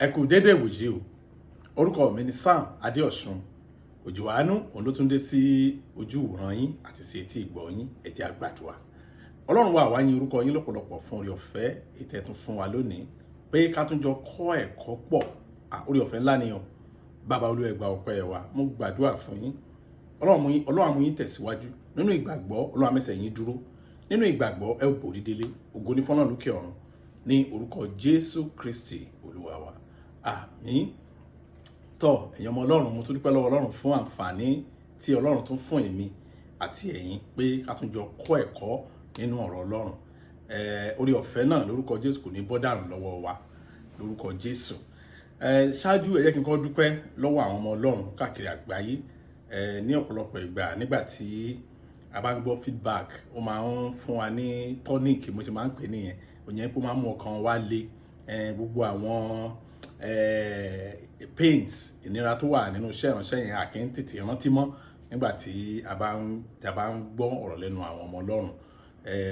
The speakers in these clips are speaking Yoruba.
Ẹ kú dédé wòyí o. Orúkọ mi ni Sam Adéọ̀sùn. Ojo Aanu òun ló tún dé sí ojú ìwòran yín àti sí etí ìgbọ́ yín. Ẹ jẹ́ a gbàdúrà. Ọlọ́run wa wá yìn orúkọ yín lọ́pọ̀lọpọ̀ fún oore ọ̀fẹ́ ìtẹ́tún fún wa lónìí pé ká tún jọ kọ́ ẹ̀kọ́ pọ̀. Oore ọ̀fẹ́ ńlá ni o. Bàbá Olúwa ẹ gbà ọpẹ́ wa. Mo gbàdúrà fún yín. Ọlọ́run á mú yín tẹ̀síwájú. Nínú ìgbàgbọ́ Ọlọ́run á mẹ́sẹ̀ yín dúró. Nínú ìgbàgbọ́ ẹ ó borí délé. Ògo ni fún Ọlọ́run lókè ọ̀run. Ní orúkọ Jésù Kristi Olúwa wa. Àmín. Tọ́ ẹ̀yin ọmọ Ọlọ́run, mo tún dúpẹ́ lọ́wọ́ Ọlọ́run fún àǹfààní tí Ọlọ́run tún fún èmi àti ẹ̀yin pé ká tún jọ kọ́ ẹ̀kọ́ nínú ọ̀rọ̀ Ọlọ́run. Oore ọ̀fẹ́ náà lórúkọ Jésù kò ní bọ́ dànù lọ́wọ́ wa lórúkọ Jésù. Ṣáájú ẹ jẹ́ kí n kọ́ dúpẹ́ lọ́wọ́ àwọn ọmọ Ọlọ́run káàkiri àgbáyé. Ní ọ̀pọ̀lọpọ̀ ìgbà nígbà tí a bá ń gbọ́ feedback, ó máa ń fún wa ní tonic, mo ṣe máa ń pè nìyẹn. Òyìn pé ó máa ń mú ọkàn wa le. Gbogbo àwọn pains ìnira tó wà nínú iṣẹ́ ìránṣẹ́ yẹn a kì í tètè rántí mọ́ nígbà tí a bá ń gbọ́ ọ̀rọ̀ lẹ́nu àwọn ọmọ Ọlọ́run.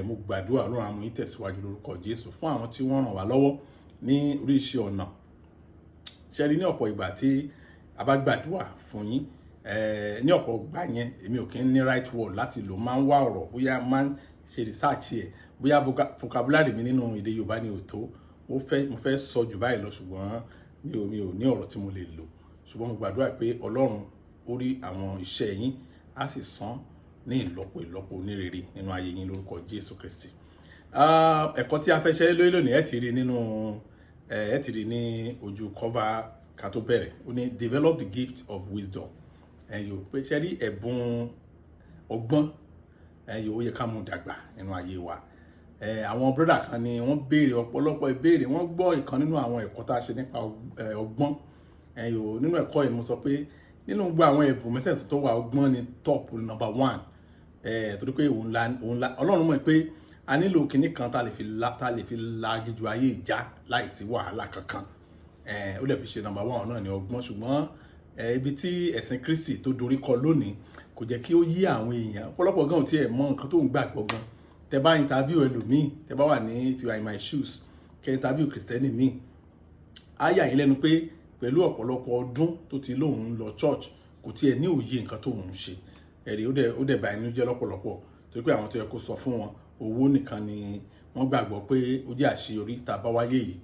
Mo gbàdúrà Ọlọ́run á mú yín tẹ̀síwájú lórúkọ Jésù fún àwọn tí wọ́n ràn wá lọ́wọ́ ní oríṣi ọ̀nà. Ṣé rí ní ọ̀pọ̀ ìgbà tí a bá gbàdúrà fún yín, ní ọ̀pọ̀ ìgbà yẹn èmi ò kí ń ní right word láti lò, máa ń wá ọ̀rọ̀, bóyá máa ń ṣe research ẹ̀, bóyá vocabulary mi nínú èdè Yorùbá ni ò tó. Mo fẹ́ sọ jù báyìí lọ ṣùgbọ́n mi ò ní ọ̀rọ̀ tí mo lè lò. Ṣùgbọ́n mo gbàdúrà pé Ọlọ́run ó rí àwọn iṣẹ́ yín á sì san ní ìlọ́po onírere nínú ayé yín lórúkọ Jésù Kristi. Ẹ̀kọ́ tí a fẹ́ ṣe lórí lónìí ẹ ti rí ní ojú cover ká tó bẹ̀rẹ̀. Ó ní develop the gift of wisdom. Yóò pé ṣe rí ẹ̀bùn ọgbọ́n, ó yẹ ká mú dàgbà nínú ayé wa. Àwọn brother kan ni wọ́n béèrè ọ̀pọ̀lọpọ̀ ìbéèrè, wọ́n gbọ́ ìkan nínú àwọn ẹ̀kọ́ tá a ṣe nípa ọgbọ́n. Nínú ẹ̀kọ́ yìí mo sọ pé nínú gbogbo àwọn ẹ̀bùn mẹ́sẹ̀sì tó wà, ọgbọ́n ni top number one. Torí pé òun la Ọlọ́run mọ̀ pé a nílò kinní kan tá lè fi la gíjú ayé ìjà láìsí wàhálà kankan. Ó lè fi ṣe number one náà ní ọgbọ́n. Ṣùgbọ́n ibi tí ẹ̀sìn Kristi tó dorí kọ lónìí kò jẹ́ kí ó yí àwọn èèyàn. Ọ̀pọ̀lọpọ̀ gan ò tiẹ̀ mọ nǹkan tó ń gbàgbọ́ gan. Tẹ́ bá interview ẹlòmíì, tẹ́ bá wà ní if you are in my shoes, kẹ́ interview Kristẹni míì, á yà yín lẹ́nu pé pẹ̀lú ọ̀pọ̀lọpọ̀ ọdún tó ti lóun lọ church kò tiẹ̀ ní òye nǹkan tó ń ṣe. Ẹ̀rí ó dẹ̀ bá inú jẹ́ lọ́pọ̀lọpọ̀ torí pé àwọn tó yẹ kó sọ fún wọn owó nìkan ni wọ́n gbàgbọ́ pé ó jẹ́ àṣeyọrí tá a bá wáyé yìí.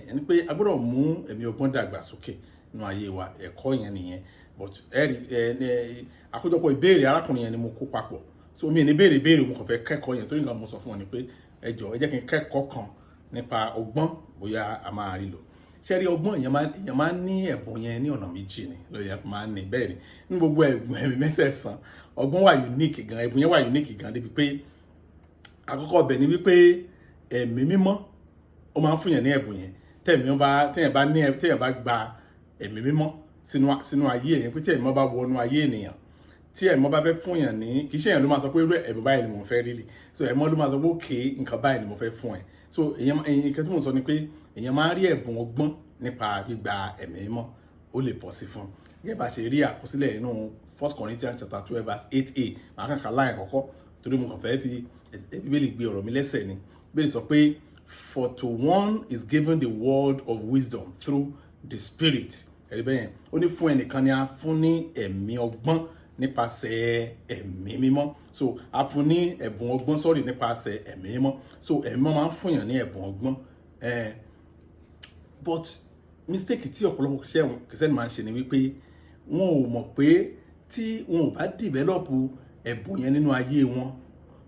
Ẹni pé a gbọ́dọ̀ mú ẹ̀mí ọgbọ́n dàgbà sókè nínú ayé wa, ẹ̀kọ́ yẹn nìyẹn. But àkójọpọ̀ ìbéèrè arákùnrin yẹn ni mo kó papọ̀. So mi ní béèrè mo kàn fẹ́ kẹ́kọ̀ọ́ yẹn torí nǹkan mo sọ fún wọn ni pé ẹ jọ̀ọ́ ẹ jẹ́ kí n kẹ́kọ̀ọ́ kan nípa ọgbọ́n bóyá a máa rí lò. Ṣé rí ọgbọ́n èèyàn máa ń ní ẹ̀bùn yẹn ní ọ̀nà méjì ni lóye máa ń ní bẹ́ẹ̀ ni. Ní gbogbo ẹ̀bùn ẹ̀mí mẹ́sẹ̀sán ọgbọ́n wà unique gan, ẹ̀bùn yẹn wà unique gan débi pé àkọ́kọ́ ọbẹ̀ ni wípé ẹ̀mí mímọ́ ó máa ń fún yẹn ní ẹ̀bùn yẹn. Téèyàn bá gba ẹ̀mí mímọ́ sínú ayé èèyàn, pé tí ẹ̀mí mímọ́ bá wọnú ayé ènìyàn, tí ẹ̀mí bá fẹ́ fún yàn ní, kì í ṣe èèyàn ló máa sọ pé irú ẹ̀bùn báyìí ni mo fẹ́ rí lì. So ẹ̀mí ló máa sọ pé okay nǹkan báyìí ni mo fẹ́ fún ẹ. So nǹkan tí mo sọ ni pé èèyàn máa ń rí ẹ̀bùn ọgbọ́n nípa gbígba ẹ̀mí mímọ́, ó lè pọ̀ sí fún. Gẹ́gẹ́ bá ṣe rí àkọsílẹ̀ nínú 1 Corinthians chapter 12 verse 8a, màá kàn ká láì kọ́kọ́ torí mo kàn fẹ́ fi Bíbélì gbé ọ̀rọ̀ mi lẹ́sẹ̀ ni. Bíbélì sọ pé for to one is given the word of wisdom through the spirit. Ẹ̀rí bẹ́yẹn ó ní fún ẹnìkan ni a fún ní ẹ̀mí ọgbọ́n nípasẹ̀ ẹ̀mí mímọ́. So a fún ní ẹ̀bùn ọgbọ́n nípasẹ̀ ẹ̀mí mímọ́. So ẹ̀mí mímọ́ máa ń fún yàn ní ẹ̀bùn ọgbọ́n. But mistake tí ọ̀pọ̀lọpọ̀ Kristẹni máa ń ṣe ni wípé wọn ò mọ̀ pé tí wọn ò bá develop ẹ̀bùn yẹn nínú ayé wọn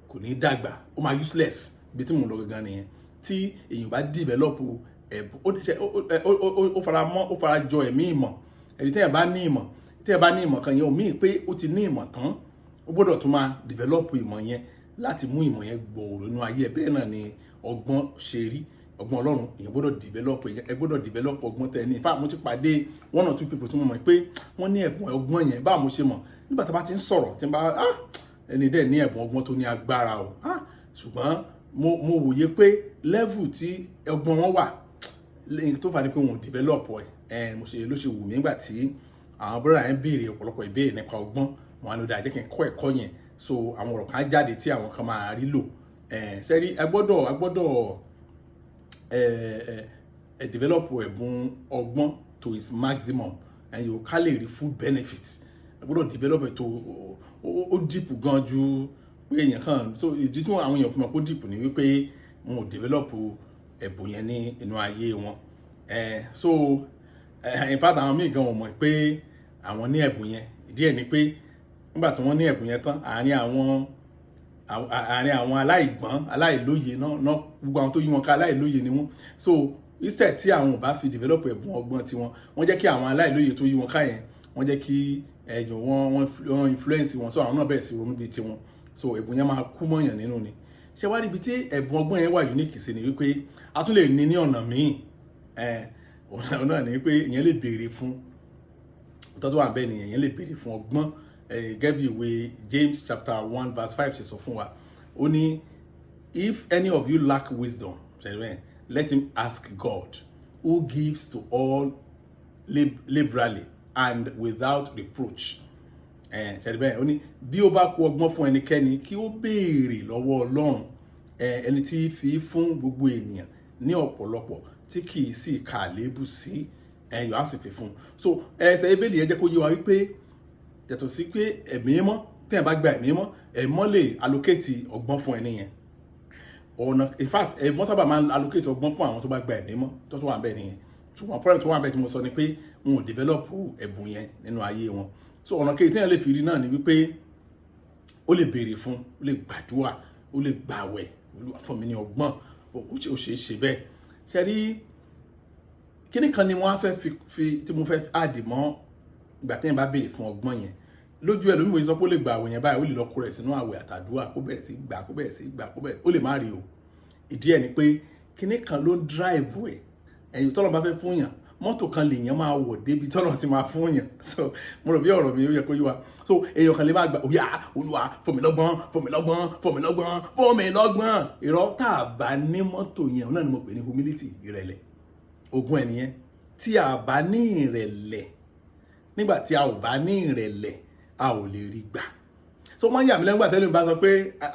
kò ní dàgbà, ó máa useless. Ibi tí mo lọ gangan nìyẹn. Tí èèyàn bá develop ẹ̀bùn ó fara jọ ẹ̀mí ìmọ̀. Ẹni tí ẹ bá ní ìmọ̀ kan yẹn ò mí pé ó ti ní ìmọ̀ tán, ó gbọ́dọ̀ tún máa develop ìmọ̀ yẹn láti mú ìmọ̀ yẹn gbòòrò nínú ayé ẹ. Bẹ́ẹ̀ náà ni ọgbọ́n ṣe rí. Ọgbọ́n Ọlọ́run èèyàn gbọ́dọ̀ develop ọgbọ́n tẹ́ ní. In fact mo ti pàdé 1 or 2 people tí mo mọ̀ pé wọ́n ní ẹ̀bùn ọgbọ́n yẹn. Báwo mo ṣe mọ̀? Nígbà tí a bá ti ń sọ̀rọ̀ tí n bá ẹni dẹ̀ ní ẹ̀bùn ọgbọ́n tó ní agbára o. Ṣùgbọ́n mo wòye pé level tí ọgbọ́n wọn wà tó fà ní pé wọn ò develop ẹ̀. Ló ṣe wù mí nígbà tí àwọn brother yẹn béèrè ọ̀pọ̀lọpọ̀ ìbéèrè nípa ọgbọ́n. Wọn á lọ dá jẹ́ kí n kọ́ ẹ̀kọ́ yẹn. So àwọn ọ̀rọ̀ kan jáde tí àwọn kan máa rí lò. Ṣé rí a gbọ́dọ̀ develop ẹ̀bùn ọgbọ́n to its maximum and you ká lè rí full benefit ẹ gbọ́dọ̀ develop ẹ̀ tó ó deep gan ju pé èèyàn kan so ìdí tí àwọn èèyàn fi mọ̀ pé ó deep ni wípé wọn ò develop ẹ̀bùn yẹn ní inú ayé wọn so in fact àwọn míì gan ò mọ̀ pé àwọn ní ẹ̀bùn yẹn ìdí ẹ̀ ni pé nígbà tí wọ́n ní ẹ̀bùn yẹn tán àárín àwọn aláìgbọ́n aláìlóye náà gbogbo àwọn tó yí wọn ká aláìlóye ni wọ́n so iṣẹ́ tí àwọn ò bá fi develop ẹ̀bùn ọgbọ́n tiwọn wọ́n jẹ́ kí àwọn aláìlóye tó yí wọn ká yẹn wọ́n jẹ́ kí ẹ̀yìn wọ́n influence wọn so àwọn náà bẹ̀rẹ̀ sí ronú bíi tiwọn so ẹ̀bùn yẹn máa kú mọ́yàn nínú ni ṣé wá níbi tí ẹ̀bùn ọgbọ́n yẹn wà unique sí ni wípé a tún lè ní ọ̀nà míì ọ̀nà náà ni wípé ìyẹn lè béèrè fún tọ́tọ́ wà bẹ́ẹ̀ ni ìyẹn lè béèrè fún ọgbọ́n gẹ́gẹ́ bí ìwé James chapter 1 verse 5 ṣe sọ fún wa ó ní if any of you lack wisdom let him ask God who gives to all liberally and without reproach ṣẹ̀díbẹ́ ó ní bí ó bá kù ọgbọ́n fún ẹnikẹ́ni kí ó béèrè lọ́wọ́ Ọlọ́run ẹni tí fi fún gbogbo ènìyàn ní ọ̀pọ̀lọpọ̀ tí kì í sì ka àléébù sí yóò á sì fi fún so ẹsẹ̀ ebéèlì yẹn jẹ́ kó yé wa wípé yàtọ̀ sí pé ẹ̀mí mọ́ tẹ́yìn bá gba ẹ̀mí mọ́ ẹ̀mọ́ lè allocate ọgbọ́n fún ẹni yẹn ọ̀nà in fact ẹ̀mọ́ sábà máa ń allocate ọgbọ́n fún àwọn tó bá gba ẹ̀mí mọ́ tó wà bẹ́ẹ̀ nìyẹn ṣùgbọ́n problem tó wà bẹ́ẹ̀ tí mo sọ ni pé wọn ò develop ẹ̀bùn yẹn nínú ayé wọn so ọ̀nà kejì tẹ́yìn lè fi rí náà ni wípé ó lè béèrè fún ó lè gbàdúrà ó lè gbàwẹ̀ Olúwa fún mi ní ọgbọ́n ó ṣeé ṣe bẹ́ẹ̀ ṣe rí kíní kan ni wọ́n á fẹ́ fi tí mo fẹ́ àdì mọ́ ìgbà tẹ́yìn bá béèrè fún ọgbọ́n yẹn lójú ẹ̀ lómi mo sọ pé ó lè gba àwẹ̀ yẹn báyìí ó lè lọ kó rẹ̀ sínú àwẹ̀ àtàdúrà kó bẹ̀rẹ̀ sí gbà ó lè má rí o ìdí ẹ̀ ni pé kíní kan ló ń drive ẹ̀ ẹ̀yìn tọ́lọ́ bá fẹ́ fún yàn mọ́tò kan lèèyàn máa wọ̀ débi tọ́lọ́ ti máa fún yàn so mo rò bí ọ̀rọ̀ mi ó yẹ kó yí wa so èèyàn kan lè máa gbà òyà Olúwa fún mi lọ́gbọ́n ìrọ̀ tá a bá ní mọ́tò yẹn náà ni mo pè ní humility ìrẹ̀lẹ̀ ogun ẹ̀ nìyẹn tí a bá ní ìrẹ̀lẹ̀ nígbà tí a ò bá ní ìrẹ̀lẹ̀ a ò lè rí gbà so wọ́n yà mí lẹ́gbàá tẹ́lẹ̀ bá sọ pé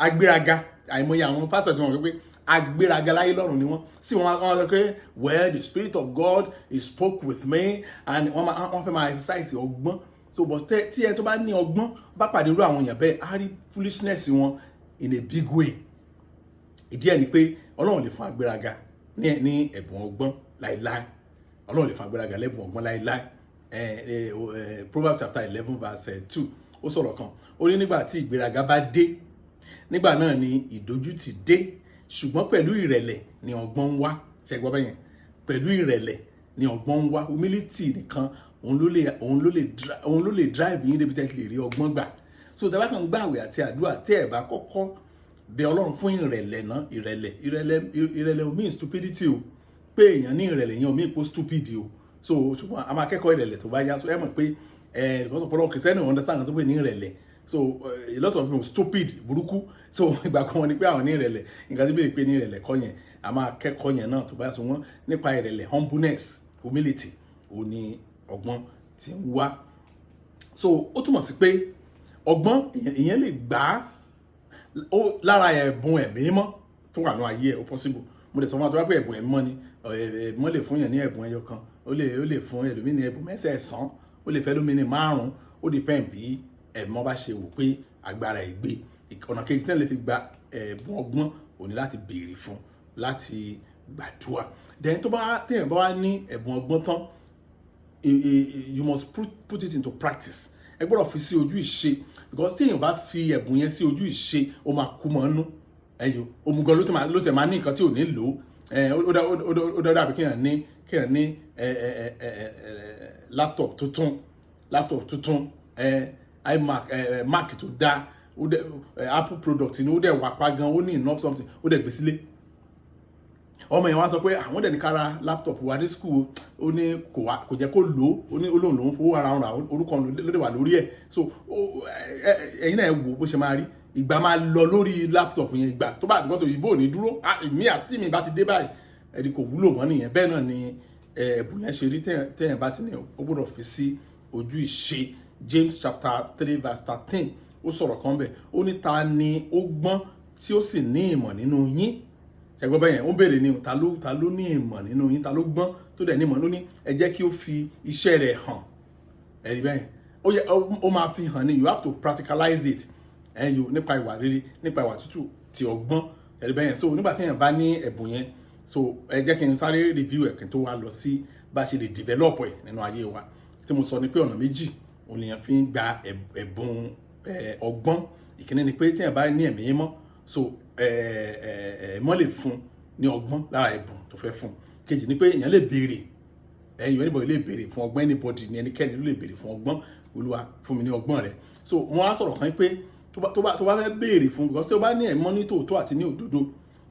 agbéraga àìmọye àwọn pásítọ̀ tí wọ́n sọ pé agbéraga láyé lọ́run ni wọ́n sì wọ́n sọ pé well the spirit of God he spoke with me and wọ́n fẹ́ máa exercise ọgbọ́n so but tí ẹ tó bá ní ọgbọ́n bá pàdé irú àwọn èèyàn bẹ́ẹ̀ á rí foolishness wọn in a big way ìdí ẹ̀ ni pé Ọlọ́run lè fún agbéraga ní ẹ̀bùn ọgbọ́n láíláí Ọlọ́run lè fún agbéraga lẹ́bùn ọgbọ́n láíláí Proverbs chapter 11 verse 2 ó sọ̀rọ̀ kan ó ní nígbà tí ìgbéraga bá dé nígbà náà ni ìdójútì dé ṣùgbọ́n pẹ̀lú ìrẹ̀lẹ̀ ni ọgbọ́n ń wá ṣẹ́gbọ́n bẹ́yẹn pẹ̀lú ìrẹ̀lẹ̀ ni ọgbọ́n ń wá humility nìkan òun ló lè drive yín débi tẹ́ lè rí ọgbọ́n gbà so tẹ́ bá kàn gbààwẹ̀ àti àdúrà tẹ́ ẹ̀ bá kọ́kọ́ bẹ Ọlọ́run fún ìrẹ̀lẹ̀ náà ìrẹ̀lẹ̀ ò mean stupidity o pé èèyàn ní ìrẹ̀lẹ̀ yẹn ò mean pé stupid o so ṣùgbọ́n a máa kẹ́kọ̀ọ́ ìrẹ̀lẹ̀ tó bá yá so ẹ mọ̀ pé because ọ̀pọ̀lọpọ̀ kìrìsìtẹ́nì understand tó pé ní ìrẹ̀lẹ̀ so a lot of people stupid burúkú so ìgbà kan wọn ni pé àwọn ní ìrẹ̀lẹ̀ nǹkan tí bẹ́ẹ̀ pé ní ìrẹ̀lẹ̀ kọ́ yẹn a máa kẹ́kọ̀ọ́ yẹn náà tó bá yá so wọ́n nípa ìrẹ̀lẹ̀ humbleness humility ò ní ọgbọ́n tí ń wá so ó túmọ̀ sí pé ọgbọ́n ìyẹn lè gbà á lára ẹ̀bùn ẹ̀mí mọ́ tó wà ní ayé ẹ̀ ó possible mo lè sọ fún wa tó bá pé ẹ̀bùn ẹ̀mí mọ́ ni ẹ̀bùn lè fún yẹn ní ẹ̀bùn ẹyọ kan ó lè fún ẹlòmíì ní ẹ̀bùn mẹ́sẹ̀ẹ̀sán ó lè fẹ́ lómi ní 5 ó depend bí ẹ̀mọ́ bá ṣe wò pé agbára ẹ̀ gbé ọ̀nà kejì tí wọ́n lè fi gba ẹ̀bùn ọgbọ́n ò ní láti béèrè fún láti gbàdúrà then téèyàn bá wá ní ẹ̀bùn ọgbọ́n tán you must put it into practice ẹ gbọ́dọ̀ fi sí ojú ìṣe because téèyàn bá fi ẹ̀bùn yẹn sí ojú ìṣe ó máa kú mọ́ nú ẹ̀yọ́ òmùgọ̀ ló tẹ̀ máa ní nǹkan tí ò ní lò ó dáadáa bí kéèyàn ní laptop tuntun Mac tó dáa Apple product ni ó dẹ̀ wà pa gan ó ní enough something ó dẹ̀ gbé sílé ọmọ yẹn wá sọ pé àwọn dẹ̀ ní kára laptop wà ní school ó ní kò jẹ́ kó lò ó ní olóhùn lòún fowó ara ọ̀run àwọn orúkọ lóde wà lórí ẹ̀ so ẹ̀yin náà wò bó ṣe máa rí ìgbà máa lọ lórí laptop yẹn ìgbà tó bá because òyìnbó ò ní dúró mi àti mi bá ti dé báyìí ẹ̀dí kò wúlò mọ́ nìyẹn bẹ́ẹ̀ náà ni ẹ̀bùn yẹn ṣe rí tẹ́yìn bá ti ní ó gbọ́dọ̀ fi sí ojú ìṣe James chapter 3 verse 13 ó sọ̀rọ̀ kan bẹ̀ ó ní ta ni ó gbọ́n tí ó sì ní ìmọ̀ nínú yín ṣẹgbẹ́ bẹ́yẹn ó ń béèrè ní ta ló ní ìmọ̀ nínú yín, ta ló gbọ́n tó dẹ̀ ní ìmọ̀ ló ní ẹ jẹ́ kí ó fi iṣẹ́ rẹ̀ hàn. Ẹ̀rí bẹ́yẹn ó máa fi hàn ní, you have to practicalize it nípa ìwà rere, nípa ìwà tútù ti ọgbọ́n. Ẹ̀rí bẹ́yẹn. So nígbà tí èèyàn bá ní ẹ̀bùn yẹn, so ẹ jẹ́ kí n sáré review ẹ̀ kí n tó wá lọ sí bá ṣe lè develop ẹ̀ nínú ayé wa. Tí mo sọ ni pé ọ̀nà méjì ònìyàn fi ń gba ẹ̀bùn ọgbọ́n. Ìkíní ni pé tí èèyàn bá ní ẹ̀mí mímọ́, so ẹ̀mọ́ lè fún ní ọgbọ́n lára ẹ̀bùn tó fẹ́ fún. Kejì ni pé èèyàn lè béèrè, anybody lè béèrè fún ọgbọ́n, anybody ni ẹnikẹ́ni ló lè béèrè fún ọgbọ́n. Olúwa fún mi ní ọgbọ́n rẹ̀. So wọ́n á sọ̀rọ̀ kan pé tó bá fẹ́ béèrè fún, because tó bá ní ẹ̀mọ́ ní tòótọ́ àti ní òdodo,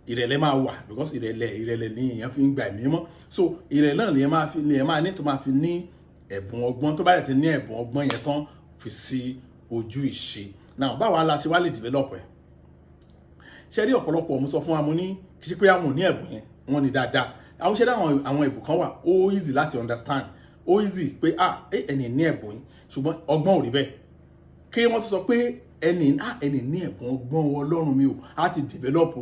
ìrẹ̀lẹ̀ máa wà, because ìrẹ̀lẹ̀ ni èèyàn fi ń gba ẹ̀mí mímọ́. So ìrẹ̀lẹ̀ náà lèèyàn máa ní tó máa fi ní ẹ̀bùn ọgbọ́n. Tó bá rẹ̀ ti ní ẹ̀bùn ọgbọ́n yẹn tán, fi sí ojú ìṣe. Now báwo la ṣe wá lè develop ẹ̀? Ṣé rí ọ̀pọ̀lọpọ̀ mo sọ fún wa, mo ní kì í ṣe pé àwọn ò ní ẹ̀bùn yẹn, wọ́n ní dáadáa. Àwọn ṣẹ́dá àwọn ẹ̀bùn kan wà ó easy láti understand, ó easy pé ẹni ní ẹ̀bùn yìí, ṣùgbọ́n ọgbọ́n ò rí bẹ́ẹ̀. Kí wọ́n ti sọ pé ẹni ní ẹ̀bùn ọgbọ́n Ọlọ́run mi ò á ti develop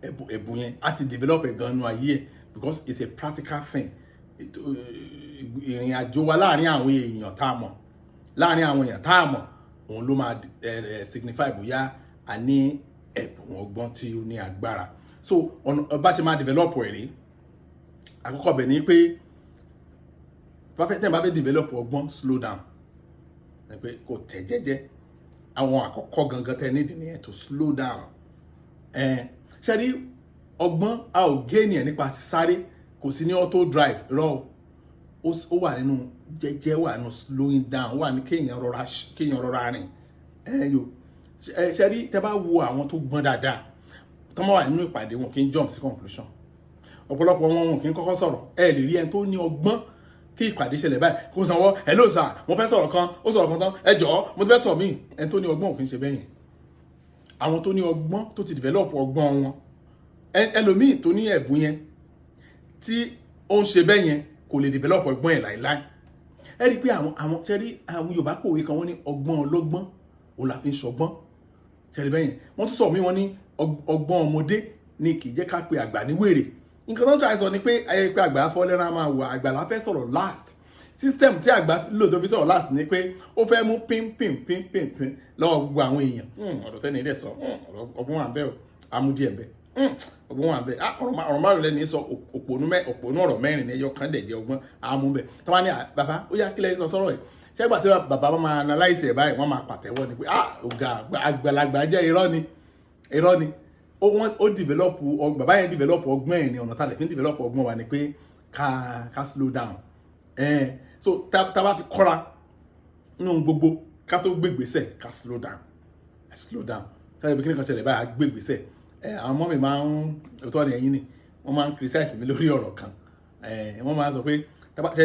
ẹ̀bùn yẹn, á ti develop ẹ̀ gan-an ayé ẹ̀, because it's a practical thing. Ìrìn àjò wa láàárín àwọn èèyàn tá a mọ̀, òun ló máa signify bóyá a ní ẹ̀bùn ọgbọ́n tí ó ní agbára. So bá ṣe máa develop ẹ̀ rí, àkọ́kọ́ bẹ̀ ni pé tẹ́ bá fẹ́ develop ọgbọ́n, slow down. Pé kò tẹ̀ jẹ́jẹ́. Àwọn àkọ́kọ́ gangan tẹ́ nídìí nìyẹn, to slow down. Ṣé rí ọgbọ́n a ò gain ẹ̀ nípa sáré, kò sí ní auto drive rọ, ó wà nínú jẹ́jẹ́, wà nínú slowing down, wà ní kéèyàn rọra rìn. Ṣé rí tẹ́ bá wo àwọn tó gbọ́n dáadáa tó máa wà nínú ìpàdé, wọn kì í jump sí conclusion. Ọ̀pọ̀lọpọ̀ wọn kì í kọ́kọ́ sọ̀rọ̀. Ẹ lè rí ẹni tó ní ọgbọ́n kí ìpàdé ṣẹlẹ̀ báyìí kó sanwó, hello sir, mo fẹ́ sọ̀rọ̀ kan, ó sọ̀rọ̀ kan tán, ẹ jọ̀ọ́ mo ti fẹ́ sọ mí. Ẹni tó ní ọgbọ́n ò kì í ṣe bẹ́yẹn. Àwọn tó ní ọgbọ́n tó ti develop ọgbọ́n wọn, ẹlòmíì tó ní ẹ̀bùn yẹn tí ó ń ṣe bẹ́yẹn kò lè develop ọgbọ́n ẹ̀ láìláì. Ẹ rí i pé àwọn Yorùbá pòwe kan, wọ́n ní ọgbọ́n ọlọ́gbọ́n òun la fi ń ṣọgbọ́n. Ṣé rí bẹ́yẹn? Wọ́n tún sọ mí, wọ́n ní ọgbọ́n ọmọdé ni kì í jẹ́ ká pe àgbà ní wèrè. Nǹkan tó ń try sọ ni pé pé àgbà fọ́lẹ́rán máa wà, àgbà la fẹ́ sọ̀rọ̀ last. System tí àgbà lò tó fi sọ̀rọ̀ last ni pé ó fẹ́ mú pín lọ́wọ́ gbogbo àwọn èèyàn. Ọ̀dọ̀ tẹ́ni ilé sọ, ọgbọ́n wà bẹ́ẹ̀ o, amúdíẹ̀ bẹ́ẹ̀. Ọgbọ́n wà bẹ́ẹ̀. Ọ̀rọ̀ márùn lẹ́ni sọ òpònú ọ̀rọ̀ mẹ́rin ní ẹyọ kan dẹ̀ jẹ́ ọgbọ́n amú bẹ́ẹ̀. Tọ́wá ní bàbá ó yá kílẹ̀ sọ sọ́rọ̀ ẹ̀. Ṣé ìgbà tí bàbá bá máa analyze ẹ̀ báyìí, wọ́n máa pàtẹ́wọ́ ni pé ọ̀gá àgbàlagbà jẹ́ irọ́ ni. Ó develop, bàbá yẹn develop ọgbọ́n ẹ̀ ní ọ̀nà tá a lè fi develop ọgbọ́n wa ni pé ká slow down. So tá bá fi kọ́ra nínú gbogbo ká tó gbé ìgbésẹ̀, ká slow down. Káyọ̀ bí kí ni kan ṣẹlẹ̀ báyìí, gbé ìgbésẹ̀. Àwọn ọmọ mi máa ń, òótọ́ ni ẹ̀yin ni, wọ́n máa ń criticize mi lórí ọ̀rọ̀ kan. Wọ́n máa ń sọ pé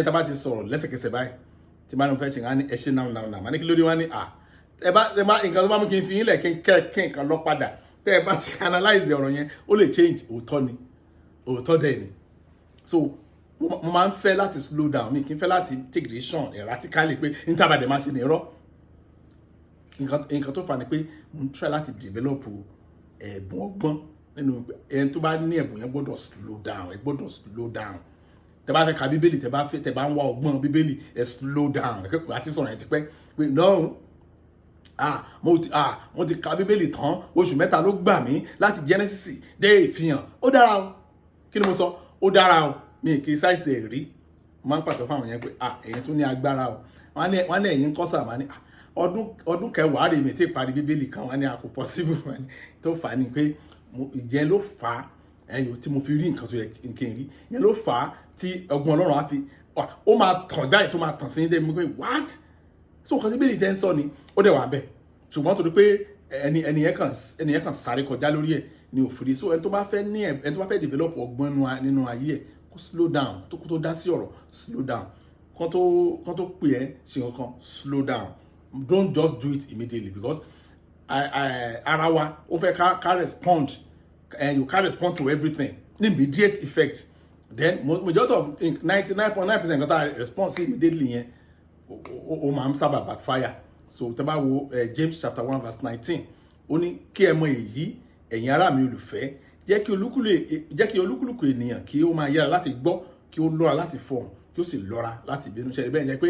tá bá ti sọ̀rọ̀ lẹ́sẹ̀kẹsẹ̀ báyìí, tí bá ní mo fẹ́ ṣe ní ẹ ṣe náà, màá ní kí lórí wá ní nǹkan tó bá mú kí n fi yín lẹ̀ kí n kan lọ padà. Tẹ́ ẹ bá ti analyze ọ̀rọ̀ yẹn, ó lè change. Òótọ́ dẹ̀ ni. So mo máa ń fẹ́ láti slow down, mi kì í fẹ́ láti take decision erratically pé ní tábàdẹ̀ máa ṣe ní irọ́. Nǹkan tó fà ni pé mo ń try láti develop ẹ̀bùn ọgbọ́n nínú ẹni tó bá ní ẹ̀bùn yẹn gbọ́dọ̀ slow down. Tẹ́ bá fẹ́ ka bíbélì, tẹ́ bá ń wá ọgbọ́n bíbélì, ẹ slow down. Àti sọ̀rọ̀ yẹn ti pẹ́ pé no, mo ti ka bíbélì tán, oṣù 3 ló gbà mí láti Genesis dé Ìfihàn. Ó dára o. Kí ni mo sọ? Ó dára o. Mi kì í ṣàìsì rí. Mo máa ń pàtó fún àwọn yẹn pé ẹ̀yin tún ní agbára o. Wọ́n ní ẹ̀yin kọ́ sà, máa ní ọdún kẹwàá rèé mi tí parí bíbélì kan, wọ́n ní kò possible. Tó fà á ni pé ìjẹ́ ló fà á tí mo fi rí nǹkan tó yẹ kí n rí. Ìyẹn ló fà á tí ọgbọ́n Ọlọ́run á fi ó máa tàn jáde, tó máa tàn sí ní dé mi pé what? So nǹkan tí bíbélì tẹ́ ń sọ ni ó dẹ̀ wà bẹ́ẹ̀. Ṣùgbọ́n torí pé ẹni yẹn kàn sáré kọjá lórí ẹ̀ ní òfurufú. So ẹni tó bá fẹ́ develop ọgbọ́n nínú ayé ẹ̀, kó slow down. Kó tó dá sí ọ̀rọ̀, slow down. Kán tó pè ẹ́ ṣe nǹkan, slow down. Don't just do it immediately, because ara wa ó fẹ́ ká respond, and you can't respond to everything immediate effect. Then majority of 99.9% nǹkan tá respond sí immediately yẹn ó máa ń sábà backfire. So tẹ́ bá wo James chapter 1 verse 19, ó ní kí ẹ mọ èyí, ẹ̀yin ará mi olùfẹ́, jẹ́ kí olúkúlùkù ènìyàn kí ó máa yára láti gbọ́, kí ó lọ́ra láti fọhùn, kí ó sì lọ́ra láti bínú. Ṣe bẹ́ẹ̀ jẹ́ pé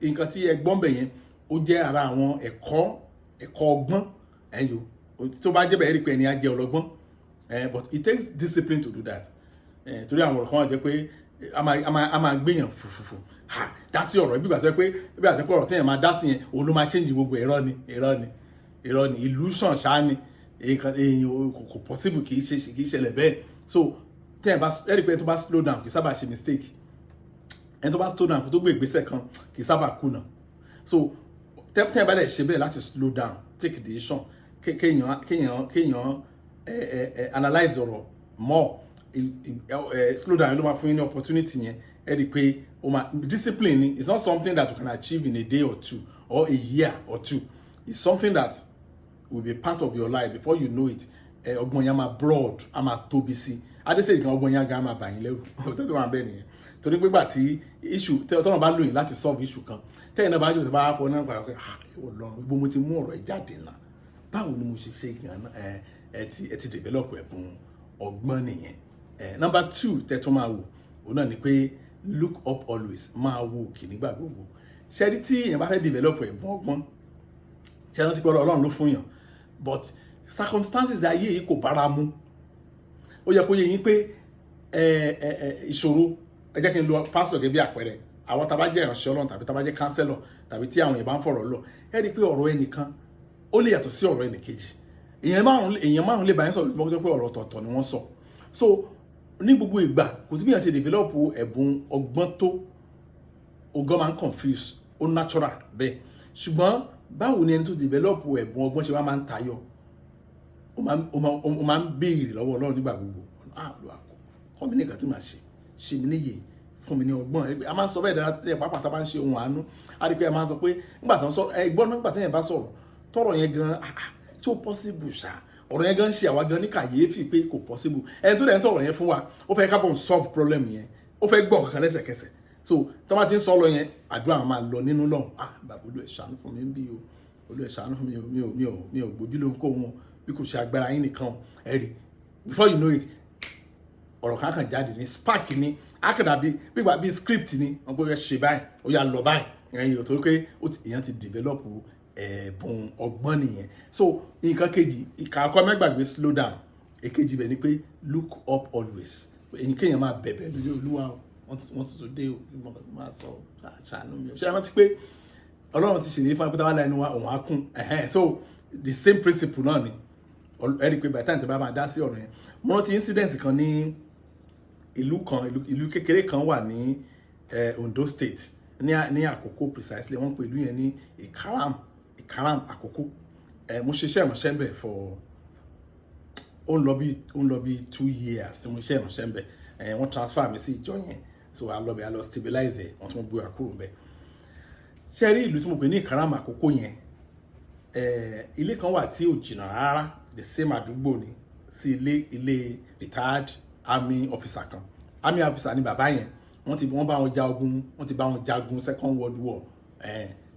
nǹkan tí ẹ gbọ́n bẹ̀ yẹn ó jẹ́ ara àwọn ẹ̀kọ́ ọgbọ́n ẹ̀yọ́ tó bá jẹ́ bẹ́ẹ̀ rí pé ẹni á jẹ́ ọlọ́gbọ́n but it takes discipline to do that. Torí àwọn ọ̀rọ̀ kan wà jẹ́ pé a máa gbéyàn fùfùfù dá sí ọ̀rọ̀ bí ìgbà pé ọ̀rọ̀ téèyàn máa dá sí yẹn òun ló máa change gbogbo irọ́ ni illusion ṣáá ni èèyàn kò possible kì í ṣẹlẹ̀ bẹ́ẹ̀. So téèyàn bá rí pé ẹni tó bá slow down kì í sábà ṣe mistake, ẹni tó bá slow down kó tó gbé ìgbésẹ̀ kan kì í sábà kùnà. So téèyàn bá dẹ̀ ṣe bẹ́ẹ̀ láti slow down take decision kéèyàn analyze ọ̀rọ̀ more slow down ló máa fún yín ní opportunity yẹn. Ẹ rí i pé discipline is not something that you can achieve in a day or two or a year or two. It's something that will be part of your life before you know it. Ọgbọ́n yẹn máa broad, a máa tóbi sí. Adéṣe ìkan ọgbọ́n yẹn gan máa bà yín lẹ́rù tó máa bẹ́ẹ̀ nìyẹn. Torí pé gbà tí issue tọ́nà bá lò yín láti solve issue kan tẹ́yìn náà bá jù tó bá fọ náà padà pé Ọlọ́run ibo mo ti mú ọ̀rọ̀ ẹ̀ jáde náà, báwo ni mo ṣe ṣe gan ẹ ti develop ẹ̀bùn ọgbọ́n nìyẹn. Number 2 tẹ́tún máa wò òun náà ni pé look up always, máa wo òkè nígbà gbogbo. Ṣẹ́rí tí èèyàn bá fẹ́ develop ẹ̀bùn ọgbọ́n ṣe rántí pé Ọlọ́run ló fún yàn but circumstances ayé yìí kò bára mu. Ó yẹ kó yé yín pé ìṣòro, ẹ jẹ́ kí n lo pastor gẹ́gẹ́ bí àpẹẹrẹ. Àwọn tá bá jẹ́ ìránṣẹ́ Ọlọ́run tàbí tá bá jẹ́ counselor tàbí tí àwọn èèyàn bá ń fọ̀rọ̀ lọ, ẹ rí i pé ọ̀rọ̀ ẹnìkan ó lè yàtọ̀ sí ọ̀rọ̀ ẹnìkejì. Èèyàn márùn lè bá yín sọ̀rọ̀ lọ́jọ́ pé ọ̀rọ̀ ọ̀tọ̀ọ̀tọ̀ ni wọ́n sọ. So ní gbogbo ìgbà kò sí bí yàn ṣe develop ẹ̀bùn ọgbọ́n tó ọgbọ́n máa ń confuse ó natural bẹ́ẹ̀. Ṣùgbọ́n báwo ni ẹni tó develop ẹ̀bùn ọgbọ́n ṣe wá máa ń tayọ? Ó máa ń béèrè lọ́wọ́ Ọlọ́run nígbà gbogbo. Olúwa kọ́ mi ní nǹkan tí màá ṣe mi níyè, fún mi ní ọgbọ́n. A máa ń sọ bẹ́ẹ̀ dára pàápàá tá a bá ń ṣe ohun àánú. A rí i pé a máa ń sọ pé nígbà tó ń sọ ẹgbọ́n nígbà tó yẹn bá sọ̀rọ̀ tọ̀rọ̀ yẹn gan tí ó possible ṣá, ọ̀rọ̀ yẹn gan ṣe àwa gan ní kàyéfì pé kò possible. Ẹni tó dẹ̀ ń sọ̀rọ̀ yẹn fún wa ó fẹ́ ká bọ̀ ń solve problem yẹn, ó fẹ́ gbọ́ kankan lẹ́sẹ̀kẹsẹ̀. So tó bá ti ń sọ lọ yẹn àdúrà máa lọ nínú lọ́hùn. Bàbá Olú ẹ̀ ṣàánú fún mi ń bí o, Olú ẹ̀ ṣàánú fún mi ò gbójú lóhun kó wọn bí kò ṣe agbára yín nìkan. Ẹ rí before you know it ọ̀rọ̀ kan jáde ní spark ní akadà bí script ní wọ́n pé ẹ ṣe báyìí ó yà lọ báyìí ẹ̀yìn tó pé èèyàn ti develop ẹ̀bùn ọgbọ́n nìyẹn. So nǹkan kejì ìkàkọ́ mẹ́gbàgbé slow down. Èkejì bẹ̀ ni pé look up always. Èyí kéèyàn máa bẹ̀bẹ̀ lórí Olúwa wọ́n ti tó dé o máa sọ ṣàánú mi. Ṣé ẹ rántí pé Ọlọ́run ti ṣèlérí fún apẹ́tà wà láìní wa òun á kún. So the same principle náà ni ẹ rí i pé by the time tó bá máa dá sí ọ̀rọ̀ yẹn. Mo rántí incident kan ní ìlú kékeré kan wà ní Ondo State ní Àkókò precisely wọ́n pè ìlú yẹn ní Ìkàràm Àkókò. Mo ṣiṣẹ́ ìránṣẹ́ ń bẹ̀ for ó ń lọ bí 2 years tí mo ṣiṣẹ́ ìránṣẹ́ ń bẹ̀. Wọ́n transfer mi sí ìjọ yẹn so a lọ stabilize ẹ̀ wọ́n tún gbé wa kúrò ń bẹ̀. Ṣé rí ìlú tí mo pè ní Ìkàràm Àkókò yẹn ilé kan wà tí ò jìnnà rárá the same àdúgbò ni sí ilé retired army officer kan. Army officer ni bàbá yẹn wọ́n bá wọn jagun Second World War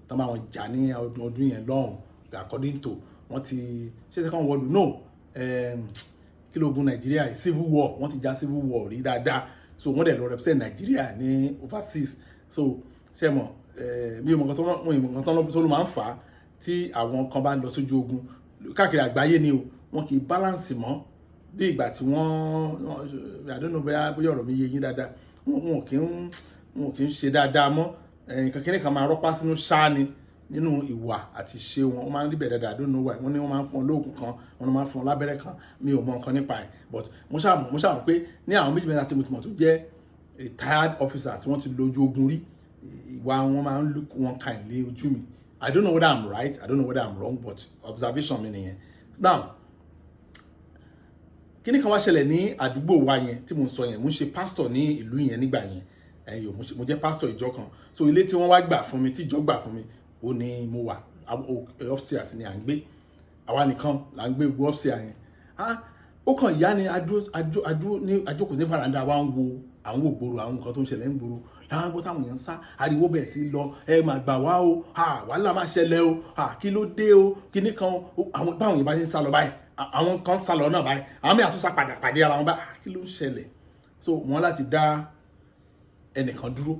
tán bá wọn jà ní ọdún yẹn lọ́hùn according to wọ́n ti ṣe Second World War no kí ló ogun Nàìjíríà Civil War wọ́n ti jà Civil War rí dáadáa so wọ́n dẹ̀ lọ represent Nàìjíríà ní overseas. So ṣe mọ̀ mi ò mọ̀ nǹkan tó ló máa ń fà á tí àwọn kan bá lọ sójú ogun káàkiri àgbáyé ni o wọn kì í balance mọ́ bí ìgbà tí wọ́n I don't know bóyá ọ̀rọ̀ mi yé yín dáadáa wọn kì í ṣe dáadáa mọ́. Nǹkan kíní kan máa rọ́pá sínú ṣáá ni nínú ìwà àti ṣe wọn máa ń rí bẹ̀rẹ̀ dáadáa I don't know why wọ́n ní wọ́n máa ń fún ọ lóògùn kan wọ́n máa ń fún ọ lábẹ́rẹ́ kan mi ò mọ nǹkan nípa ẹ̀ but mo ṣàmù pé ní àwọn méjì mẹ́ta tí mo ti mọ̀ tó jẹ́ retired officers wọ́n ti lójú ogun rí ìwà wọn máa ń look wọn kindly ojú mi. I don't know whether I'm right, I don't know whether I'm wrong, but observation mi nìyẹn. Now, kíní kan wá ṣẹlẹ̀ ní àdúgbò wa yẹn tí mo sọ yẹn, mo ń ṣe pastor ní ìlú yẹn nígbà yẹn. Mo jẹ́ pastor ìjọ kan. So ilé tí wọ́n wá gbà fún mi, tí ìjọ gbà fún mi, ó ní mo wà upstairs ni à ń gbé. Àwa nìkan là ń gbé gbogbo upstairs yẹn. Ó kàn yá ni àjókòó ní veranda wa ń wo àwọn ògbóró àwọn nǹkan tó ń ṣẹlẹ̀ ń gbòòrò láwọn gbọ́ táwọn èèyàn ń sá ariwo bẹ̀rẹ̀ sí lọ máa gbà wá o wàhálà máa ṣẹlẹ̀ o kí ló dé o kíní kan àwọn báwọn yẹn bá ṣe ń sá lọ báyìí àwọn kan sá lọ náà báyìí àwọn mí àtúnṣà padà pàdé ara wọn bá kí ló ń ṣẹlẹ̀ so wọ́n láti dá ẹnìkan dúró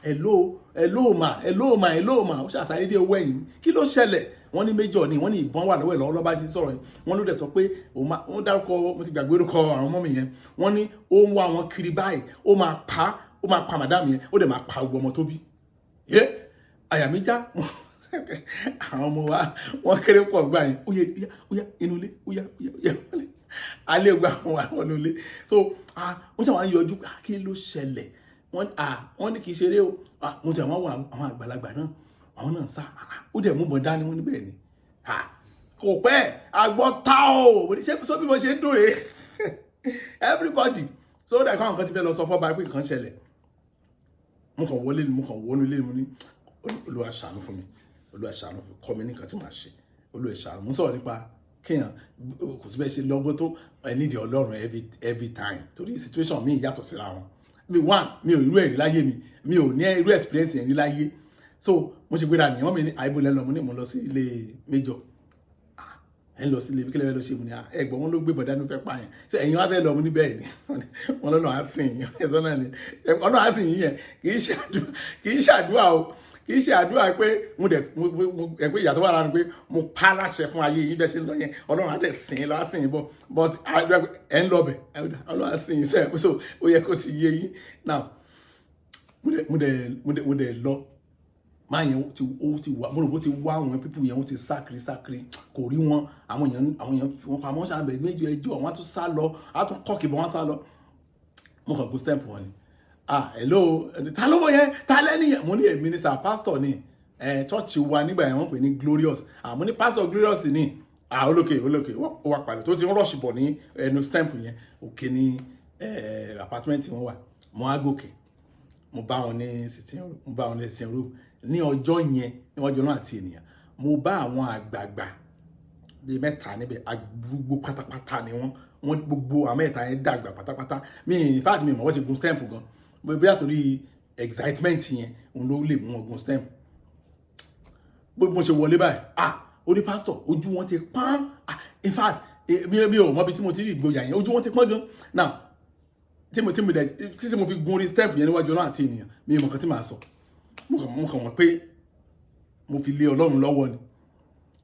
hello ma ó ṣàṣàyé dé owó ẹ̀yìn kí ló ṣẹlẹ̀ wọ́n ní méjọ ni wọ́n ní ìbọn wà lọ́wọ́ ẹ̀ lọ́wọ́ lọ́ba ṣe sọ̀rọ̀ yìí wọ́n ló dẹ̀ sọ pé wọ́n dárúkọ mo ti gbàgbé orúkọ àwọn ọmọ mi yẹn wọ́n ní ó ń wá wọn kiri báyìí ó máa pa madam yẹn ó dẹ̀ máa pa gbogbo ọmọ tó bí yé àyà mi já àwọn ọmọ wa wọ́n kéré pọ̀ gbà yẹn ó yá inú ilé ó yá alẹ́ gba àwọn ilé so wọ́n ṣe àwọn yọjú kí ló ṣẹlẹ̀ wọ́n ní kì í ṣeré o mo ti àwọn àgbàlagbà náà àwọn náà sá ó dẹ̀ mú bọ̀ dání wọ́n níbẹ̀ ni kò pẹ́ àgbọ̀ tá o ṣé bí mo ṣe ń dòrè everybody so dà káwọn kan ti fẹ́ lọ sọ fọ́ báyìí pé nǹkan ṣẹlẹ̀ mo kàn wọnú ilé mi ní Olúwa ṣàánú fún mi Olúwa ṣàánú fún kọ́ mi ní nǹkan tí màá ṣe Olúwa ṣàánú mo sọ̀rọ̀ nípa kéèyàn kò sí bẹ́ẹ̀ ṣe lọ́gbọ́n tó ẹni di Ọlọ́run every time torí situation mi yàtọ̀ síra wọn mi ò irú ẹ̀rí láyé mi ò ní irú experience yẹn ní láyé so mo ṣe gbéra nìyẹn wọ́n mi ní àìbò lẹ́nu mo ní mo lọ sí ilé méjọ ẹ lọ sí ilé bí kílẹ̀ fẹ́ lọ ṣe mo ní ẹ̀gbọ́n wọn ló gbé bọ̀dá ní fẹ́ pa yẹn ṣe ẹ̀yin wá fẹ́ lọ mo ní bẹ́ẹ̀ ni wọn lọ́nà á sìn yín ẹ̀sán náà ni ọ̀nà á sìn yín yẹn kì í ṣe àdúrà o kì í ṣe àdúrà pé mo pé ìyàtọ̀ wà lára pé mo pa láṣẹ fún ayé yín bẹ́ẹ̀ ṣe ń lọ yẹn Ọlọ́run á dẹ̀ sìn lọ á sìn yín bọ̀ but ẹ̀ ń lọ bẹ̀ Ọlọ́run á sìn yín sẹ́ẹ̀ so ó yẹ kó ti yé yín now mo dẹ̀ lọ máa yẹn ti wá mo rò bó ti wá àwọn pípù yẹn ó ti sákiri kò rí wọn àwọn èèyàn wọn pamọ́ ṣàbẹ̀ méjì ẹjọ́ wọn á tún sá lọ á tún kọ́ọ̀kì bọ́ wọn sá lọ mo kàn gbó stamp wọn ni hello ta ló wọ yẹn ta lẹ́ni yẹn mo ní èmi ní sir pastor ni chọ́ọ̀chì wa nígbà yẹn wọ́n pè ní glorious mo ní pastor glorious ni olókè ó wà pàdé tó ti ń rọ̀ṣì bọ̀ ní ẹnu stamp yẹn òkè ní apartment wọn wà mo á gòkè mo bá wọn ní sitting room ní ọjọ́ yẹn níwájú náà àti ènìyàn mo bá àwọn àgbààgbà bíi mẹ́ta níbẹ̀ àgbúgbò pátápátá ni wọ́n gbogbo àwọn mẹ́ta yẹn dàgbà pátápátá in fact mi mọ̀ wọ́n ti gun stamp gan bí àtòrí excitement yẹn òun ló lè mú wọn gun stamp gbogbo mo ṣe wọlé báyìí orí pastor ojú wọn ti pọ́n in fact mi ò mọ̀ bí tí mo ti rí ìgboyà yẹn ojú wọn ti pọ́n gan now tí mo fi gun orí stamp yẹn níwájú náà àti ènìyàn mi ò mọ̀ kan tí màá sọ mo kàn wọ́n pé mo fi lé Ọlọ́run lọ́wọ́ ni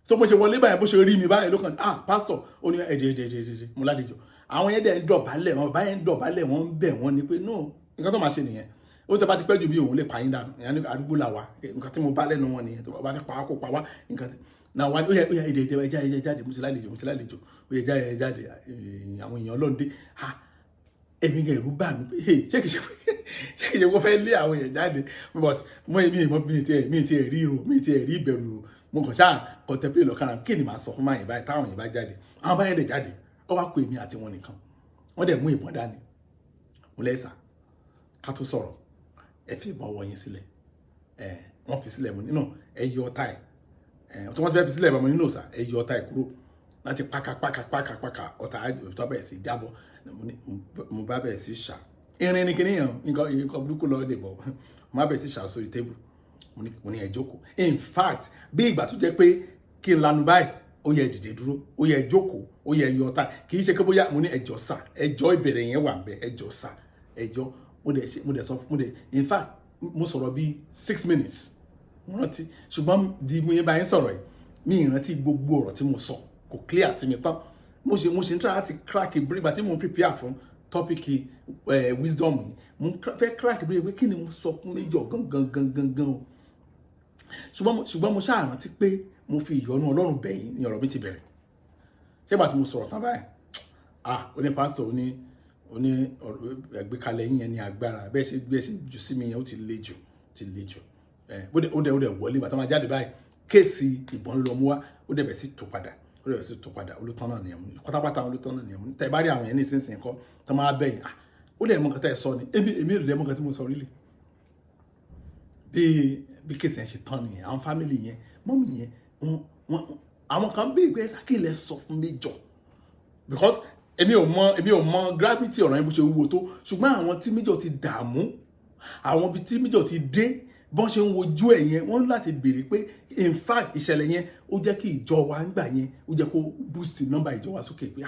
so mo ṣe wọlé báyìí bó ṣe rí mi báyìí ló kàn pastor ó ní ẹ̀dẹ̀ mo lálejò àwọn yẹn dẹ̀ ń dọ̀bálẹ̀ wọn báyẹn ń dọ̀bálẹ̀ wọn ń bẹ̀ wọ́n ni pé no nǹkan tó máa ṣe nìyẹn ó tẹ́ bá ti pẹ́ jù mí òun lè pa yín dànù ìyẹn ní àdúgbò làwà nǹkan tí mo bá lẹ́nu wọn nìyẹn tó bá ti pa kó pa wá nǹkan tí náà wá ní ó yẹ ẹ̀dẹ̀ jáde mo ti lálejò ó yẹ jáde àwọn èèyàn Ọlọ́run dé èmi gan ẹ̀rù bà mí pé ṣé kìí ṣe wọ́n fẹ́ lé àwọn èèyàn jáde but mi ti rí irun mi ti rí ìbẹ̀rù mo kàn ṣáà contemplate lọ́kàrà kí ni màá sọ fún máyìn báyìí táwọn èèyàn bá jáde àwọn báyìí dẹ̀ jáde ó wá kó èmi àti wọn nìkan wọ́n dẹ̀ mú ìbọn dání mo lẹ́sà ká tó sọ̀rọ̀ ẹ fi ìbọn wọ̀nyí sílẹ̀ wọ́n fi sílẹ̀ mo nínú ẹ yọ ọ̀tá ẹ̀ tí wọ́n ti fẹ́ fi sílẹ̀ mo nínú ọ̀sà ẹ yọ ọ̀tá ẹ̀ kúrò láti pákà ọ̀tá tó bẹ̀rẹ̀ sí jábọ̀ mo bá bẹ̀rẹ̀ sí ṣá irin ní kíní yàn nǹkan burúkú lọ lè bọ̀ mo bá bẹ̀rẹ̀ sí ṣá sórí tébù mo ní ẹ jókòó in fact bí ìgbà tó jẹ́ pé kí n lanu báyìí ó yẹ dìde dúró ó yẹ jókòó ó yẹ yọ ọ̀tá kì í ṣe pé bóyá mo ní ẹjọ́ sà ẹjọ́ ìbẹ̀rẹ̀ yẹn wà ń bẹ ẹjọ́ sà ẹjọ́ mo dẹ̀ in fact mo sọ̀rọ̀ bíi 6 minutes mo rántí ṣùgbọ́n di mo yẹn bá yẹn sọ̀rọ̀ yìí mi ìrántí gbogbo ọ̀rọ̀ tí mo sọ kò clear sí mi tán mo ṣe ń try láti crack brain ìgbà tí mo prepare fún topic wisdom yìí mo fẹ́ crack brain pé kí ni mo sọ fún Major gangan o ṣùgbọ́n mo ṣáà rántí pé mo fi ìyọ́nú Ọlọ́run bẹ̀yìn ní ọ̀rọ̀ mi ti bẹ̀rẹ̀ ṣé ìgbà tí mo sọ̀rọ̀ tán báyìí ó ní pásítọ̀ ó ní ẹgbẹ́kalẹ̀ yín yẹn ní agbára bẹ́ẹ̀ ṣe jù sí mi yẹn ó ti le jù ó dẹ̀ wọlé ìgbà tó máa jáde báyìí kéèsì ìbọn lọ mú wá ó dẹ̀ bẹ̀ sí tó padà olùtọ́ náà nìyẹn mú pátápátá olùtọ́ náà nìyẹn mú tẹ̀ bá rí àwọn yẹn ní ìsinsìnyí kọ́ tó máa bẹ̀yìn ó dẹ̀ mọ nǹkan tẹ́ ẹ sọ ni èmi ò lè mọ nǹkan tí mo sọ rí lè bí kéèsì yẹn ṣe tán nìyẹn àwọn fámìlì yẹn mọ́mì yẹn àwọn kan bí ìgbẹ́ sákìlẹ̀ sọ fún Major because èmi ò mọ gravity ọ̀rọ̀ yẹn bó ṣe wúwo tó ṣùgbọ́n àwọn tí Major ti dààmú àwọn ibi tí Major ti dé bọ́n ṣe ń wojú ẹ̀ yẹn wọ́n láti béèrè pé in fact ìṣẹ̀lẹ̀ yẹn ó jẹ́ kí ìjọ wa ń gbà yẹn ó jẹ́ kó boost nọ́mbà ìjọ wa sókè pé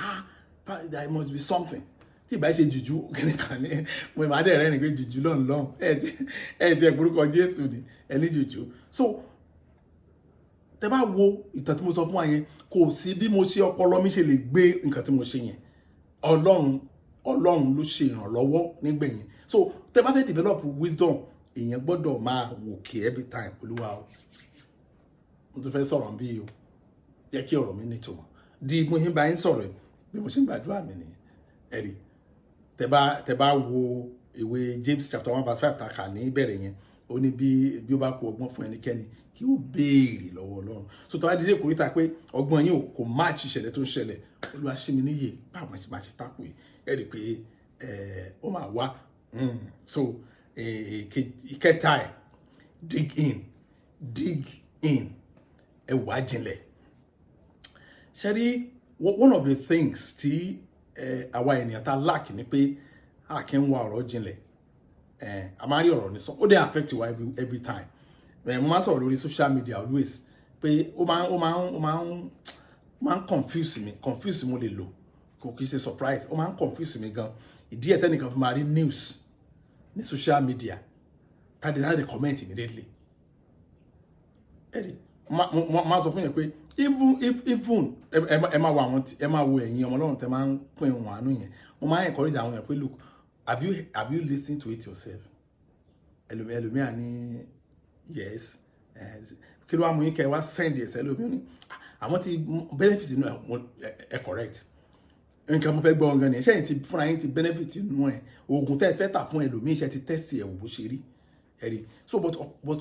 there must be something tí ìbá ṣe jùjú kìnìkan ní mo ìbá dẹ̀ rẹ́ ni pé jùjú lọ́nlọ́n ẹ̀ tí ẹ̀ gbórúkọ Jésù ni ẹni jùjú. So tẹ bá wo ìtàn tí mo sọ fún wa yẹn kò sí bí mo ṣe ọpọlọ mi ṣe lè gbé nǹkan tí mo ṣe yẹn Ọlọ́run ló ṣe ìrànlọ́wọ́ nígbẹ̀yìn. So tẹ bá fẹ́ develop wisdom èèyàn gbọ́dọ̀ máa wòkè every time Olúwa o mo tún fẹ́ sọ̀rọ̀ bí o jẹ́ kí ọ̀rọ̀ mi nítumọ̀ di mo ṣe ń bá yín sọ̀rọ̀ bí mo ṣe ń gbàdúrà mi nìyẹn ẹ̀rí tẹ bá wo ìwé James chapter 1 verse 5 ta kà ní ìbẹ̀rẹ̀ yẹn ó ní bí ó bá kù ọgbọ́n fún ẹnikẹ́ni kí ó béèrè lọ́wọ́ Ọlọ́run. So tó bá dídé kórìíta pé ọgbọ́n yín kò match ìṣẹ̀lẹ̀ tó ń ṣẹlẹ̀ Olúwa ṣí mi níyè báwo máa ṣe tako yìí ẹ rí i pé ó máa wá. So ìkẹta ẹ̀ dig in ẹ wá jinlẹ̀. ṣe rí one of the things tí àwa ènìyàn ta lack ni pé a kì ń wá ọ̀rọ̀ jinlẹ̀ a máa rí ọ̀rọ̀ ní sọ ó dẹ̀ affect wa every time. Mo máa ń sọ̀rọ̀ lórí social media always pé ó máa ń confuse mo lè lò kò kì í ṣe surprise ó máa ń confuse mi gan ìdí ẹ̀ tẹ́nìkan fi máa rí news ní social media tàdé comment immediately ẹ̀rí máa sọ fún yẹn pé even ẹ máa wo àwọn ẹ máa wo ẹ̀yin ọmọ Ọlọ́run tẹ máa ń pín wọn àánú yẹn mo máa ń encourage àwọn yẹn pé look have you listened to it yourself ẹlòmíà ní yes kí ló wá mú yín kẹ́ wá send ẹsẹ ẹlòmíà ní àwọn ti benefit inú ẹ correct nǹkan mo fẹ́ gbọ́ ọ̀gán ni ṣẹ́yìn ti fúnra yín ti benefit inú ẹ̀ oògùn tẹ́ ẹ fẹ́ tà fún ẹlòmíì ṣe ti test ẹ̀ wò bó ṣe rí ẹ̀rí so but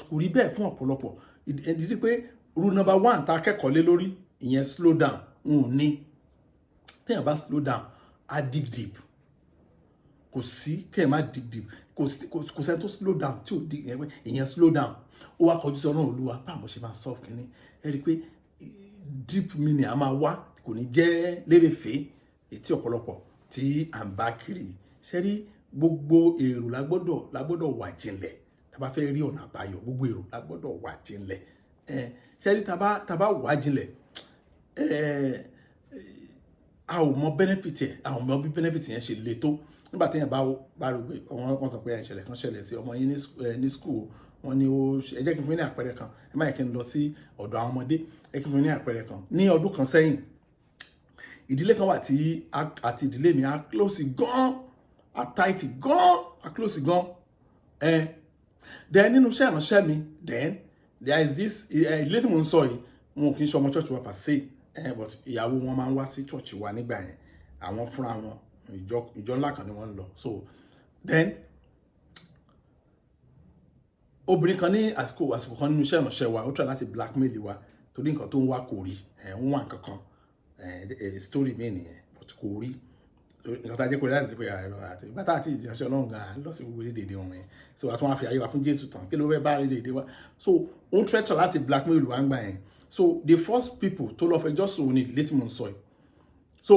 kò rí bẹ́ẹ̀ fún ọ̀pọ̀lọpọ̀ ìdí pé rule number 1 tá kẹ́kọ̀ọ́ lé lórí ìyẹn slow down ní téèyàn bá slow down á dig deep kò sí kéèyàn má dig deep kò sẹ́ni tó slow down tí ò dig ìyẹn slow down ó wá kọjú sí Ọlọ́run Olúwa báwo mo ṣe máa solve kínní ẹ rí i pé deep meaning a máa wá kò ní jẹ́ lérèfé ètí ọ̀pọ̀lọpọ̀ tí à ń bá kiri ṣe rí gbogbo èrò la gbọ́dọ̀ wà jinlẹ̀ tá bá fẹ́ rí ọ̀nà àbáyọ gbogbo èrò la gbọ́dọ̀ wà jinlẹ̀ ṣe rí tá bá wà jinlẹ̀ a ò mọ benefit ẹ̀ a ò mọ bí benefit yẹn ṣe le tó nígbà téèyàn bá rò pé ọmọ kan sọ pé ìṣẹ̀lẹ̀ kan ṣẹlẹ̀ sí ọmọ yín ní school wọn ni ó ẹ jẹ́ kí n fún yín ní àpẹẹrẹ kan ẹ má yẹ kí n lọ sí ọ̀dọ̀ àwọn ọmọdé ẹ kí n fún yín ní àpẹẹrẹ kan ní ọdún kan sẹ́yìn ìdílé kan wà tí àti ìdílé mi á close gan á tight gan á close gan then nínú iṣẹ́ ìránṣẹ́ mi then there is this ìdílé tí mo ń sọ yìí wọn kì í ṣe ọmọ church wa per se but ìyàwó wọn máa ń wá sí church wa nígbà yẹn àwọn fúnra wọn ìjọ ńlá kan ni wọ́n ń lọ so then obìnrin kan ní àsìkò kan nínú iṣẹ́ ìránṣẹ́ wa ó try láti blackmail wa torí nǹkan tó ń wá kò rí ń wá nǹkan kan story mi nìyẹn but kò rí nǹkan tá a jẹ́ kó rí láti pé àìrọ̀ àti bàtà àti ìránṣẹ́ Ọlọ́run gan lọ sí gbogbo èdè wọn yẹn so àti wọn á fi àyè wa fún Jésù tán kí ló fẹ́ bá èdè wa so ó ń try láti blackmail wa ń gbà yẹn so the first people tó lọ fẹjọ́ sùn ní ìdílé tí mo ń sọ yìí so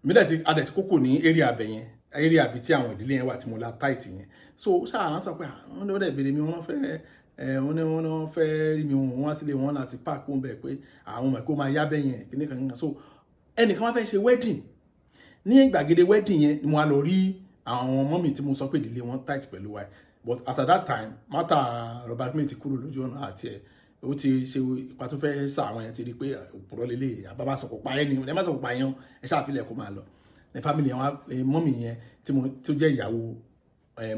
mílẹ̀ tí adẹ̀ tí kókò ní area abẹ yẹn area àbí tí àwọn ìdílé yẹn wà tí mo la tight yẹn so ṣáà sọ pé wọ́n ní wọ́n dẹ̀ béèrè mi wọ́n fẹ́ rí mi wọ́n wá sílé wọn láti park wọn bẹ̀ pé àwọn ọmọ ẹ̀kọ́ máa yá bẹ́ yẹn kíní kan so ẹnìkan wá fẹ́ ṣe wedding ní gbàgede wedding yẹn ni mo wá lọ rí àwọn ọmọ mi tí mo sọ pé ìdílé wọn tight pẹ̀lú wa but as at that time mata Robert mi ti kúrò lójú ọ̀nà àti ẹ̀ ó ti ṣe ipa tó fẹ́ sá àwọn yẹn ti rí pé òpùrọ̀ lélẹ̀ àbábá sọ̀kò pa ẹ́ ni ẹ má sọ̀kò pa yẹn ẹ ṣàfilẹ̀ kó máa lọ ní family yẹn wá mọ́mì yẹn tó jẹ́ ìyàwó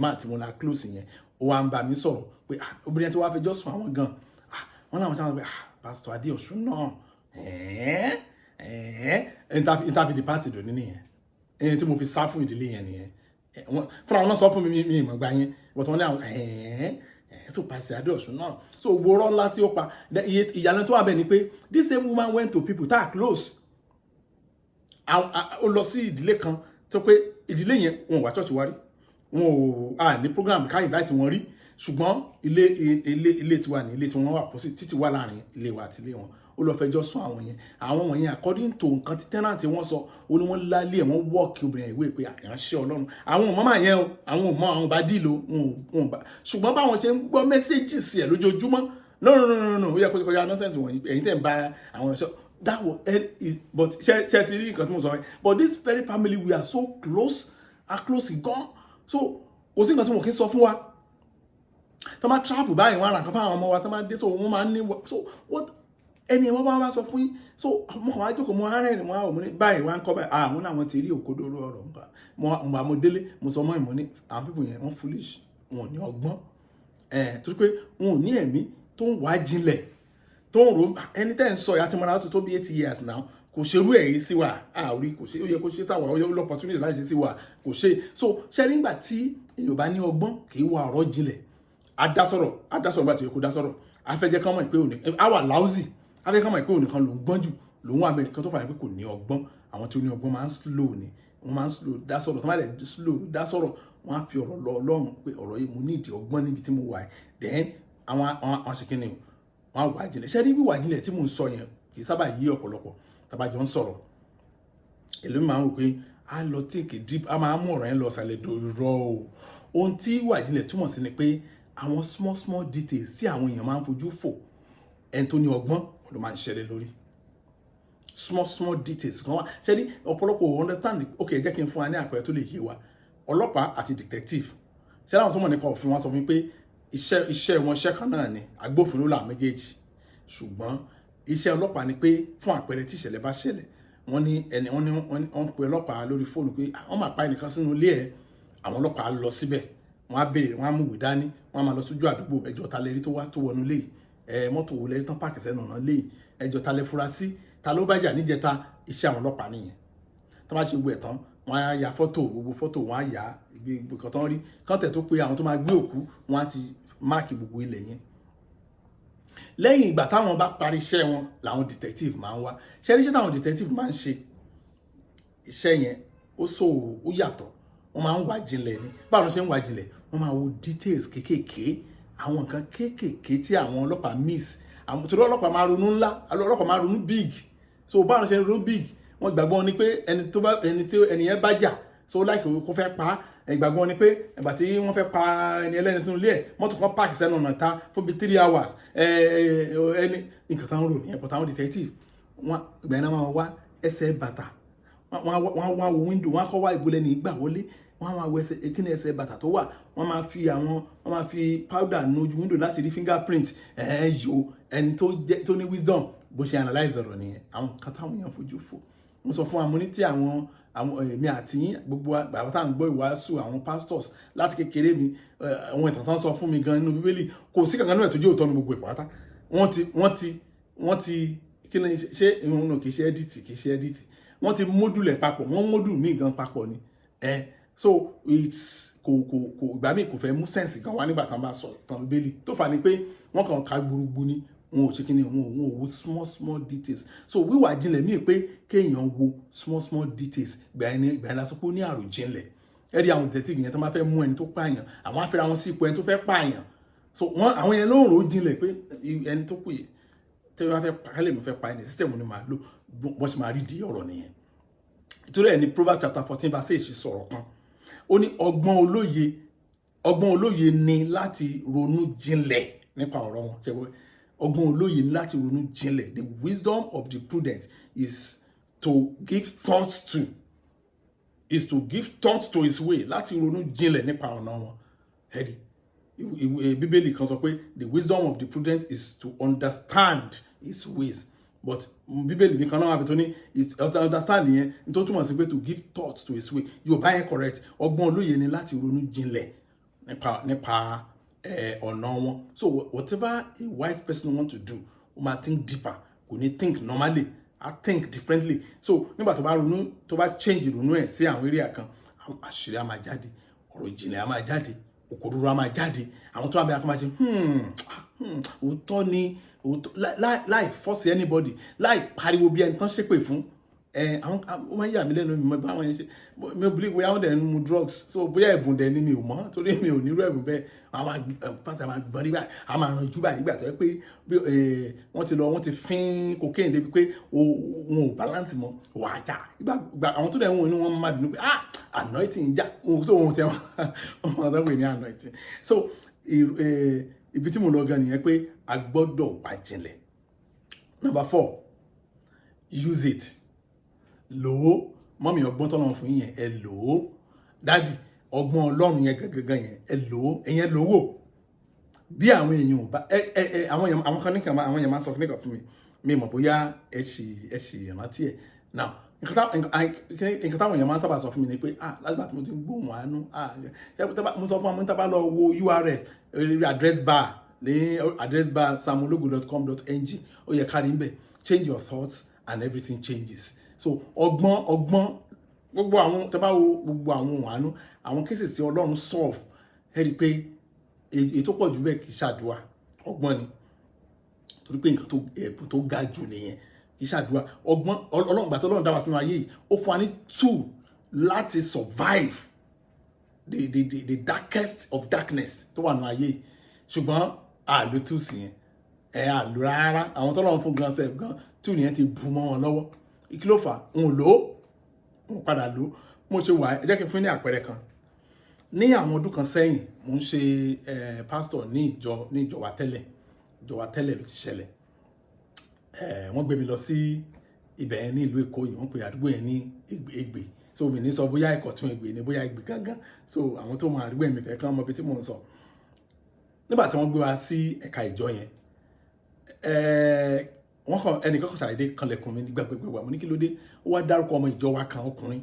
máa tí mo la close yẹn ó wá ń bá mi sọ̀rọ̀ pé obìnrin tí wàá fẹjọ́ sùn àwọn gan wọn làwọn sáwọn pé Pastor Adéọ̀sùn náà interview the party lónìí nìyẹn ẹni tí mo fi sá fún ìdílé yẹn nìyẹn fúnra wọn náà sọ fún mi ìmọ̀ gbà yẹn but wọn ní àwọn so Pastor Adéọ̀sùn náà so gbòòrò ńlá tí ó pa ìyàlẹ́ tó wà bẹ́ẹ̀ ni pé this same woman went to people that are close ó lọ sí ìdílé kan tó pé ìdílé yẹn wọn ò wá church wa rí wọn ò ní program ká invite wọn rí ṣùgbọ́n ilé tiwa ní ilé tí wọ́n wà pọ̀ sí títí wà láàrin ilé wa àti ilé wọn ó lọ fẹjọ́ sùn àwọn yẹn according to nǹkan tí tenant wọ́n sọ ó ní wọ́n lálé ẹ̀ wọ́n wọ́ọ̀kì obìnrin ìwé pé ìránṣẹ́ Ọlọ́run àwọn ò mọ̀ máa yẹn o àwọn ò mọ̀ àwọn bá dìlò wọn bá ṣùgbọ́n báwọn ṣe ń gbọ́ mẹ́sẹ́jì sí ẹ̀ lójoojúmọ́ no ó yẹ kó ti kọjá nonsense wọ̀nyí ẹ̀yin tẹ̀ ń bá àwọn ìránṣẹ́ that was but ṣe ti rí nǹkan tí mo sọ but this very family we are so close gan so kò sí nǹkan tí mo kì í sọ fún wa tó máa travel báyìí wọn àràkàn fáwọn ọmọ wa tó máa dé so wọn máa ní so what ẹni wọn bá wá sọ fún yín so mo kàn wá jókòó mo arẹ́rìn wọn àwọn ní báyìí wọn kọ́ báyìí àwọn náà wọn ti rí òkodoro ọ̀rọ̀ nǹkan mo délé mo sọ mọ́ ìmọ̀ ní àwọn pípọ̀ yẹn wọ́n foolish wọn ò ní ọgbọ́n torí pé wọn ò ní ẹ̀mí tó ń wá jinlẹ̀ tó ń ro ẹni tẹ́ ń sọ ìyá tí mo ra tó bí 8 years now kò ṣerú ẹ̀rí sí wa àórí kò ṣe ó yẹ kó ṣe sáwà ó yẹ opportunity láti ṣe sí wa kò ṣe so ṣe nígbà tí èèyàn bá ní ọgbọ́n kì í wá ọ̀rọ̀ jinlẹ̀ adásọ̀rọ̀ nígbà tí ó kó dásọ̀rọ̀ afẹ́jẹ́ kan mọ̀ pé òní àwa láùsì afẹ́jẹ́ kan mọ̀ pé òní kan ló ń gbọ́n jù lòun wà mẹ́rin kan tó fà ní pé kò ní ọgbọ́n àwọn tí ó ní ọgbọ́n máa ń slow ni wọ́n máa ń slow dásọ̀rọ̀ tó máa lẹ̀ slow dásọ̀rọ̀ wọ́n á fi ọ̀rọ̀ lọ Ọlọ́run pé ọ̀rọ̀ yìí mo ní ìdí ọgbọ́n níbi tí mo wà then àwọn ṣèkínni wọ́n á wà jinlẹ̀ ṣé ní wíwà jinlẹ̀ tí mo ń sọ yẹn kì í sábà yí ọ̀pọ̀lọpọ̀ tàbájọ ń sọ̀rọ̀ èlò máa ń wò pé a lọ take deep a máa mú ọ̀rọ̀ yẹn lọ sàlẹ̀ dòrò ohun tí wíwà jinlẹ̀ túmọ̀ sí ni pé àwọn small details tí àwọn èèyàn máa ń fojú fò ẹni tó ní ọgbọ́n ló máa ń ṣẹlẹ̀ lórí small details kan wá ṣe ní ọ̀pọ̀lọpọ̀ understand ok jẹ́ kí n fún wa ní àpẹẹrẹ tó lè yé wa ọlọ́pàá àti detective ṣe láwọn tó mọ̀ nípa òfin wọn sọ fún mi pé iṣẹ́ wọn iṣẹ́ kan náà ni agbófinró là méjèèjì ṣùgbọ́n iṣẹ́ ọlọ́pàá ni pé fún àpẹẹrẹ tí ìṣẹ̀lẹ̀ bá ṣẹlẹ̀ wọ́n ní wọ́n pe ọlọ́pàá lórí fóònù pé wọ́n máa pa ẹnìkan sínú ilé ẹ̀ àwọn ọlọ́pàá lọ síbẹ̀ wọ́n á béèrè wọ́n á mú ìwé dání wọ́n á máa lọ sójú àdúgbò ẹjọ́ ta lẹ́rí tó wá tó wọnú lé mọ́tò wo lẹ́rí tán páàkì sẹ́nu ọ̀nà lé ẹjọ́ ta lẹ́ fura sí ta ló bá jà níjẹta iṣẹ́ àwọn ọlọ́pàá nìyẹn tó bá ṣe gbogbo ẹ̀ tán wọ́n á ya gbogbo fọ́tò wọ́n á yà gbogbo kan tán rí kán tẹ̀ tó pé àwọn tó máa gbé òkú wọ́n á ti máàkì gbogbo ilẹ̀ yẹn lẹ́yìn ìgbà táwọn bá parí iṣẹ́ wọn làwọn detective máa ń wá iṣẹ́ táwọn detective máa ń ṣe iṣẹ́ yẹn ó yàtọ̀ wọ́n máa ń wá jinlẹ̀ ni báwọn ṣe ń wá jinlẹ̀ wọ́n máa wo details kéékèèké àwọn nǹkan kéékèèké tí àwọn ọlọ́pàá miss àwọn torí ọlọ́pàá máa ronú ńlá ọlọ́pàá máa ronú big so báwọn ṣe ń ronú big wọ́n gbàgbọ́ ni pé ẹni yẹn bá jà so láìpẹ́ kó fẹ́ pa ìgbàgbọ́ ni pé ìgbà tí wọ́n fẹ́ pa ẹni ẹlẹ́ni sínú ilé ẹ̀ mọ́tò kan páàkì sẹ́nu ọ̀nà ta fún bíi 3 hours ẹni nǹkan táwọn rò nìyẹn but àwọn detective wọn ìgbà yẹn máa wá ẹsẹ̀ bàtà wọ́n wá wo window wọ́n á kọ́ wá ìbúlẹ̀ ní ìgbà wọlé wọ́n á máa wọ ẹsẹ̀ kíni ẹsẹ̀ bàtà tó wà wọ́n máa fi powder nu ojú window láti rí fingerprint yo ẹni tó ní wisdom bó ṣe analyze ọ̀rọ̀ nìyẹn àwọn kan táwọn èèyàn fojú fò mo sọ fún amúnítì àwọn èmi àti yín gbogbo àgbà tá à ń gbọ́ ìwàásù àwọn pastors láti kékeré mi àwọn ìtàn tán sọ fún mi gan nínú bíbélì kò sí kankan náà tó jẹ́ òótọ́ ní gbogbo ìpàtà wọ́n ti kí ni ṣé ìrun náà kì í ṣe edit wọ́n ti módùlẹ̀ papọ̀ wọ́n módùl míì gan papọ̀ ni so it's kò ìgbà míì kò fẹ́ mú sense gan wá nígbà tán bá sọ ìtàn bíbélì tó fà ní pé wọ́n kàn ká gbúrúgbú ni wọn ò ṣe kí ni wọn ò wo small details so wíwà jinlẹ̀ míì pé kéèyàn wo small details gbà yẹn lásán pé ó ní àròjinlẹ̀ ẹ rí àwọn detective yẹn tó máa fẹ́ mú ẹni tó pààyàn àwọn á fẹ́ra wọn sí ipò ẹni tó fẹ́ pààyàn so àwọn yẹn ló ń rò ó jinlẹ̀ pé ẹni tó kù yìí tẹ́lẹ̀ máa fẹ́ pa kálẹ̀ mi fẹ́ pa ẹni system ni màá lò bọ́n ṣe máa rí di ọ̀rọ̀ nìyẹn ìtúrẹ́ ẹni Proverbs chapter 14 verse 8 sọ̀rọ̀ kan ó ní ọgbọ́n olóye ni láti ronú jinlẹ̀ nípa ọ̀rọ̀ wọn ṣe wọ́n ọgbọ́n olóye ní láti ronú jinlẹ̀ the wisdom of the prudent is to give thoughts to his way láti ronú jinlẹ̀ nípa ọ̀nà wọn ẹ̀rí bíbélì kan sọ pé the wisdom of the prudent is to understand his ways but bíbélì nìkan náà wà tó ní understand yẹn tó túmọ̀ sí pé to give thoughts to his way Yorùbá yẹn correct ọgbọ́n olóye ní láti ronú jinlẹ̀ nípa ọ̀nà wọn so whatever a wise person want to do o máa think deeper kò ní think normally I think differently so nígbà tó bá ronú tó bá change ìrònú ẹ̀ sí àwọn area kan àwọn àṣírí á máa jáde ọ̀rọ̀ ìjìnlẹ̀ á máa jáde òkòrò á máa jáde àwọn tó wà bẹ́ẹ̀ á máa ṣe òótọ́ ni láì force anybody láì pariwo bí ẹni tán ṣépè fún àwọn ó máa ń yà mí lẹ́nu mi bá wọn yẹn ṣe mi ò believe bóyá wọ́n dẹ̀ ń mu drugs so bóyá ẹ̀bùn dẹ̀ ni mi ò mọ̀ torí mi ò nírú ẹ̀bùn bẹ́ẹ̀ àwọn pátá máa gbọ́n nígbà àwọn máa ranjú báyìí nígbà tó yẹ pé wọ́n ti fín cocaine débi pé wọn ò balance mọ́ wà á jà ìgbà àwọn tó dẹ̀ ń wọ̀ ni wọ́n máa dùn pé anointing jà so wọn tẹ wọn tó pè ní anointing so ibi tí mo lọ gan nìyẹn pé a gbọ́dọ̀ wá jinlẹ̀. Number 4, use it. Lò ó mọ́mí ọgbọ́n tọ́lọ́run fún yín yẹn ẹ lò ó dádì ọgbọ́n ọlọ́run yẹn gangan yẹn ẹ lò ó ẹ̀yẹn lò wò bí àwọn èèyàn ò bá àwọn kan nìkan àwọn èèyàn máa ń sọ nìkan fún mi mọ̀ bóyá ẹ ṣì ìrántí ẹ̀ now nǹkan táwọn èèyàn máa ń sábà sọ fún mi ni pé lágbà tí mo ti ń gbóhùn àánú mo sọ fún àwọn tábà lọ wo URL address bar ní address bar samologo.com.ng ó yẹ kárí ń bẹ̀ change your thoughts and everything changes. So ọgbọ́n gbogbo àwọn tẹ́ bá wo gbogbo àwọn àánú àwọn cases tí Ọlọ́run solve ẹ rí pé èyí tó pọ̀ jù bẹ́ẹ̀ kì í ṣàdúrà ọgbọ́n ni torí pé nǹkan tó ẹ̀bùn tó ga jù nìyẹn kì í ṣàdúrà ọgbọ́n Ọlọ́run gbà tó Ọlọ́run dá wa sínú ayé yìí ó fún wa ní tool láti survive the darkest of darkness tó wà nínú ayé yìí ṣùgbọ́n àlò tools yẹn àlò rárá àwọn tó Ọlọ́run fún gan sef gan tool yẹn ti bù mọ́ wọn lọ́wọ́ kí ló fà ń lò ó mo padà lò ó mo ṣe wà ẹ jẹ́ kí n fún ní àpẹẹrẹ kan ní àwọn ọdún kan sẹ́yìn mo ń ṣe pastor ní ìjọ wa tẹ́lẹ̀ ló ti ṣẹlẹ̀ wọ́n gbé mi lọ sí ibẹ̀ yẹn ní ìlú Èkó yìí wọ́n pè àdúgbò yẹn ní Ègbè so mi ní sọ bóyá Ìkọ̀tún Ègbè ni bóyá Ègbè gángan so àwọn tó mọ àdúgbò yẹn mi fẹ́ kán mọ ibi tí mò ń sọ nígbà tí wọ́n gbé wa sí ẹ̀ka ìjọ yẹn wọ́n kàn ẹnìkan kan ṣàdédé kanlẹ̀kùn mi nígbà gbẹgbẹgbà mo ní kí ló dé ó wá dárúkọ ọmọ ìjọ wa kan ọkùnrin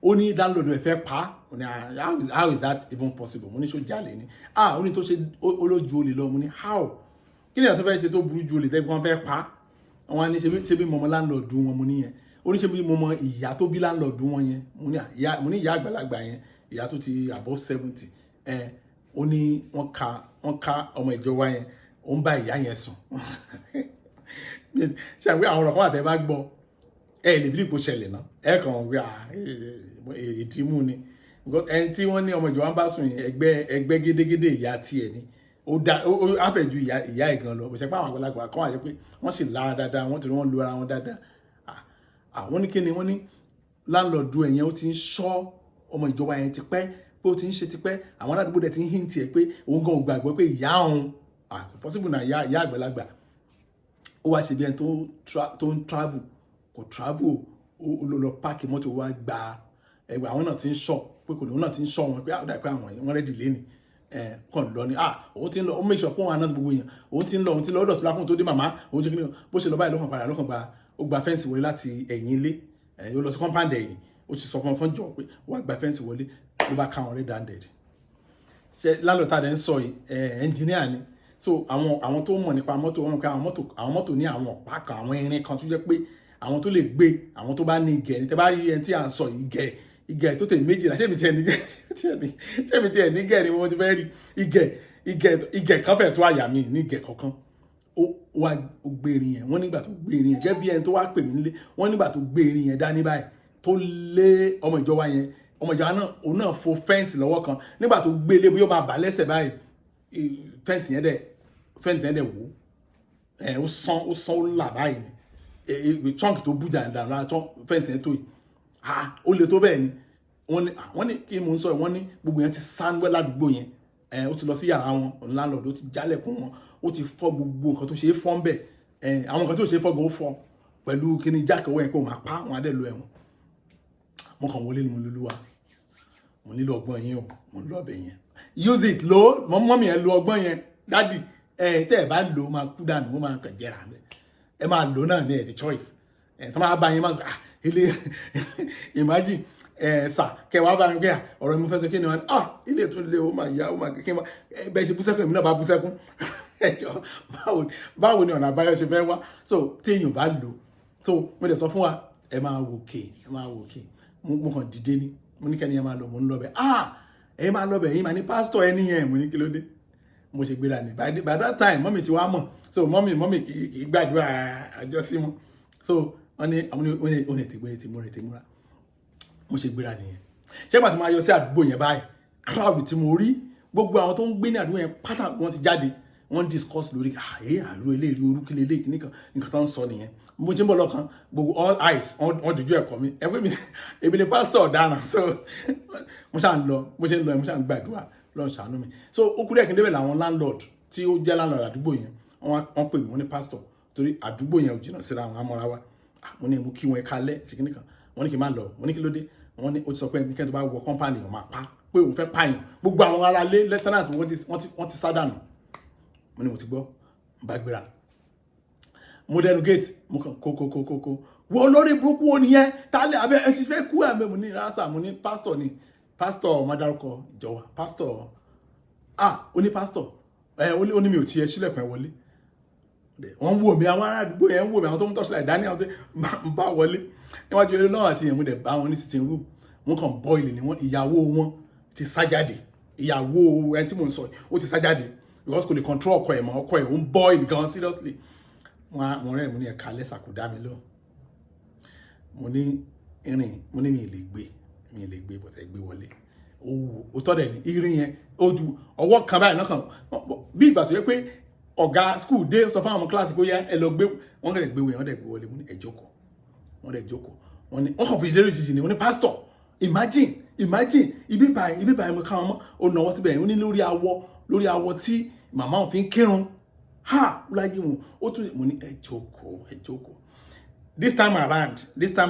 ó ní download ẹ fẹ́ pa mo ní how is that even possible mo ní ṣó jalè ni ó ní tó ṣe olójú olè lọ mo ní how kí ni àwọn tó fẹ́ ṣe tó burú ju olè tẹ́gbọ́n wọn fẹ́ pa wọn ní ṣe bí mọmọ láńlọ́ọ̀dù wọn mo ní yẹn ó ní ṣe bí mọmọ ìyá tó bí láńlọ́ọ̀dù wọn yẹn mo ní ìyá àgbàlagbà yẹn ìyá tó ti above 70 ó ní wọ́n ká ọmọ ìjọ wa yẹn ó ń bá ìyá yẹn sùn ṣàgbé àwọn ọ̀rọ̀ kan àtẹ bá gbọ́ lè bí ipò ṣẹlẹ̀ náà kàn wí ìdímú ni ẹni tí wọ́n ní ọmọ ìjọ wa ń bá sùn ẹgbẹ́ gédégédé ìyá tiẹ̀ ni ó àfẹ́ ju ìyá ìgan lọ bó ṣe pé àwọn àgbàlagbà kan wà jẹ́ pé wọ́n sì lára dáadáa wọ́n torí wọ́n lu ara wọn dáadáa àwọn ní kíni wọ́n ní láńlọ́ọ̀dù ẹ̀yẹn ó ti ń ṣọ́ ọmọ ìjọba yẹn ti pẹ́ pé ó ti ń ṣe ti pẹ́ àwọn aládùúgbò dẹ̀ ti ń hint ẹ̀ pé òun gan ò gbàgbọ́ pé ìyá òun possible na ìyá àgbàlagbà ó wá ṣe bí ẹni tó ń travel kò travel ó lọ páàkì mọ́tò wá gba ẹgbẹ́ àwọn náà ti ń ṣọ́ pé kò ní òun náà ti ń ṣọ́ wọn pé ó dà pé àwọn wọ́n rẹ́dì lẹ́nìí kàn lọ ni òun ti ń lọ ó make sure pé òun àná gbogbo èèyàn òun ti ń lọ ó dọ̀tún lákùn tó dé màmá òun ṣe kí ni bó ṣe lọ báyìí lọ́kàn padà lọ́kàn gba ó gba fẹ́ǹsì wọlé láti ẹ̀yìn ilé ó lọ sí compound ẹ̀yìn ó ti sọ fún ọkàn jọ pé ó wá gba fẹ́ǹsì wọlé ló bá ká àwọn red handed ṣe lálọ́tà dẹ̀ ń sọ yìí engineer ni so àwọn tó mọ̀ nípa mọ́tò wọn pé àwọn mọ́tò ní àwọn ọ̀pá kan àwọn irin kan tó jẹ́ pé àwọn tó lè gbé àwọn tó bá ní igẹ̀ ní tẹ́ bá rí ẹni tí à ń sọ igẹ̀ tó tẹ̀ méjìlá ṣé mi tiẹ̀ ní igẹ̀ ni wọ́n ti fẹ́ rí igẹ̀ kan fẹ̀ tó àyà mi ní igẹ̀ kankan ó wá gbé irin yẹn wọ́n nígbà tó gbé irin yẹn gẹ́gẹ́ bí ẹni tó wá pè mí nílé wọ́n nígbà tó gbé irin yẹn dání báyìí tó lé ọmọ ìjọba yẹn ọmọ ìjọba náà òun náà fo fẹ́ǹsì lọ́wọ́ kan nígbà tó gbé lé bóyá ó máa bà lẹ́sẹ̀ báyìí fẹ́ǹsì yẹn dẹ̀ wò ó sán ó là báyìí ni chunk tó bú dáadáa lára fẹ́ǹsì yẹn tó yìí ó le tó bẹ́ẹ̀ ni wọ́n ní kí mo ń sọ wọ́n ní gbogbo yẹn ti sáńgbẹ́ ládùúgbò yẹn ó ti lọ sí yàrá wọn landlord ó ti jálẹ̀kùn wọn ó ti fọ́ gbogbo nǹkan tó ṣe é fọ́ ń bẹ̀ àwọn nǹkan tó ṣe é fọ́ gan ó fọ́ pẹ̀lú kíní jákè owó yẹn pé ó máa pa wọn adé lo ẹ̀wọ̀n mo kàn wọlé ni mo lulúwa mo nílò ọgbọ́n yẹn o mo nílò ọbẹ̀ yẹn use it lo mọ́mí ẹ lo ọgbọ́n yẹn dádì tẹ́ ẹ bá lò ó máa kú dànù ó máa kàn jẹ́ra ẹ máa lò náà ní the choice tó máa bá yín máa ilé imagine sà kẹwàá bá mi gbé ọ̀rọ̀ mi fẹ́ sọ kí ni wọn ilé tó lé ó máa yá ó máa kékeré bẹ́ẹ̀ ṣe bú sẹ́kùn èmi náà bá bú sẹ́kùn ẹjọ́ báwo ni ọ̀nà àbáyọ ṣe fẹ́ wá so tí èèyàn bá lò so mo lè sọ fún wa ẹ máa wò kè mo kàn dìde ni mo ní kẹ́ni ẹ máa lọ mo ń lọ bẹ̀ ẹ máa lọ bẹ̀ yín máa ní pásítọ̀ ẹni yẹn mo ní kí ló dé mo ṣe gbéra ní by that time mọ́mì ti wá mọ̀ so mọ́mì kì í gbàdúrà àjọsí wọn so wọ́n ní ti múra mo ṣe gbéra nìyẹn ṣé pàtó máa yọ sí àdúgbò yẹn báyìí crowd tí mo rí gbogbo àwọn tó ń gbé ní àdúgbò yẹn pátá wọ́n ti jáde wọ́n discuss lórí àrò eléyìí orúkọ eléyìí nìkan nǹkan tó ń sọ nìyẹn mo ti ń bọ̀ lọ́kàn gbogbo all eyes wọ́n dìjú ẹ̀kọ́ mi ẹgbẹ́ mi èmi ni pásítọ̀ ọ̀daràn so mo ṣáà ń lọ mo ṣe ń lọ mo ṣáà ń gbàdúrà lọ́n ṣàánú mi so ó kúrẹ́ kí n débẹ̀ làwọn landlord tí ó jẹ́ landlord àdúgbò yẹn wọ́n pè mí wọ́n ní pásítọ̀ torí àdúgbò yẹn ò jìnnà síra àwọn amọ́ra wa mo ní mo kí wọn kalẹ̀ ṣe kíní kan wọ́n ní kí n má lọ mo ní kí ló dé wọ́n ní ó ti sọ pé ẹnikẹ́ni tó bá wọ kọ́ńpáànì ọ̀ máa pa pé òun fẹ́ pààyàn gbogbo àwọn ará lé lieutenant wọ́n ti sá dànù mo ní mo ti gbọ́ n bá gbéra mo dẹnu gate mo kàn kókókókókó wo lórí burúkú wo nìyẹn tálẹ̀ abẹ́ ẹ ti fẹ́ kú àmì mo ní rásà mo ní pásítọ̀ ni pásítọ̀ ọmọdárúkọ ìjọba pásítọ̀ ó ní pásítọ̀ ó ní mi ò tiẹ̀ sílẹ̀kùn ẹ̀ wọlé wọ́n wò mí àwọn ará àdúgbò yẹn ń wò mí àwọn tó ń tọ́sílẹ̀ dání àwọn tó ń bá wọlé níwájú eré lọ́wọ́ àti ìyẹn mo dẹ̀ bá wọn ní sitting room wọ́n kàn bọ́ìlì ni wọ́n ìyàwó wọn ti sá jáde ìyàwó ẹni tí mò ń sọ ó ti sá jáde because kò lè control ọkọ ẹ̀ mọ́ ọkọ ẹ̀ ó ń bọ́ìlì gan seriously mo rẹ́ mo ní ẹ̀ka lẹ́sà kò dá mi lọ mo ní irin mo ní mi ì lè gbé bọ̀tẹ̀ gbé wọlé ó tọ́ dẹ̀ ní irin yẹn ojú ọwọ́ kan báyìí lọ́kàn bí ìgbà tó yẹ pé ọ̀gá school dé sọ fún àwọn kíláàsì pé ẹ lọ gbé wọ́n kẹ́ gbé wọ́n dẹ̀ gbé wọlé mo ní ẹ jókòó wọ́n dẹ̀ jókòó wọ́n ní wọ́n kàn fi ìdérò jìjì ni wọ́n ní pastor imagine ibi báyìí mo ká wọn mọ́ ó náwó síbẹ̀ ó ní lórí awọ tí màmá òun fi ń kírun láyé wọn ó tún mo ní ẹ jókòó this time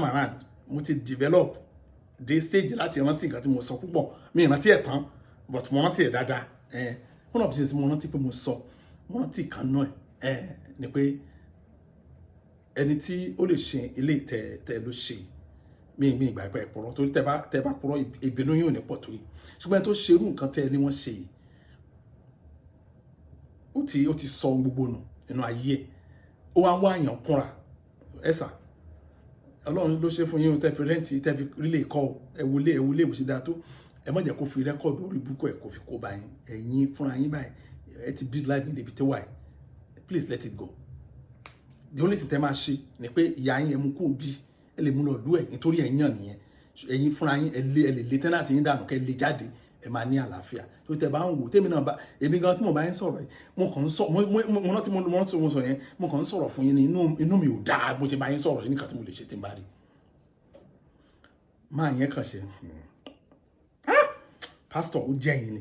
around mo ti develop the stage láti rántí nǹkan tí mo sọ púpọ̀ mi rántí ẹ̀ tán but mo rántí ẹ̀ dáadáa one of the things mo rántí pé mo sọ mo rántí kan náà ni pé ẹni tí ó lè ṣe ilé tẹ ló ṣe mi ìgbà ìpẹ́ ìpọ̀rọ̀ torí tẹ bá pọ̀rọ̀ ìbínú yóò ní pọ̀ tó yìí ṣùgbọ́n ẹni tó ṣerú nǹkan tẹ ní wọ́n ṣe yìí ó ti sọ gbogbo nù nínú ayé ẹ̀ ó wá ń wá àyàn kúnra ẹ̀sà ọlọ́run ló ṣe fún yín tẹ́ fi rẹ́ǹtì tẹ́ fi rílé kọ́ ẹ̀wọlé ìbùsí dáa tó ẹ má jẹ́ kó fi rẹ́kọ̀dù orí búkọ̀ ẹ̀ kó fi kó bá yín ẹ̀yin fúnra yín báyìí ẹ ti build life ní ibi tó wà please let it go the only thing tẹ́ máa ṣe ni pé ìyá yín ẹ mú kó bí ẹ lè mú lọ lú ẹ nítorí ẹ yàn nìyẹn ẹ̀yin fúnra yín ẹ lè tẹ́nàtì yín dànù kẹ́ lè jáde ẹ máa ní àlàáfíà tó tẹ́ bá ń wò tèmi náà bá èmi gan tí mo bá ń sọ̀rọ̀ yìí mo kàn ń sọ mo rántí mo sọ yẹn mo kàn ń sọ̀rọ̀ fún yín ní inú mi ò dáa mo ṣe bá yín sọ̀rọ̀ yín nìkan tí mo lè ṣe tí n bá rí máa yẹn kàn ṣe pastor ó jẹ́ yín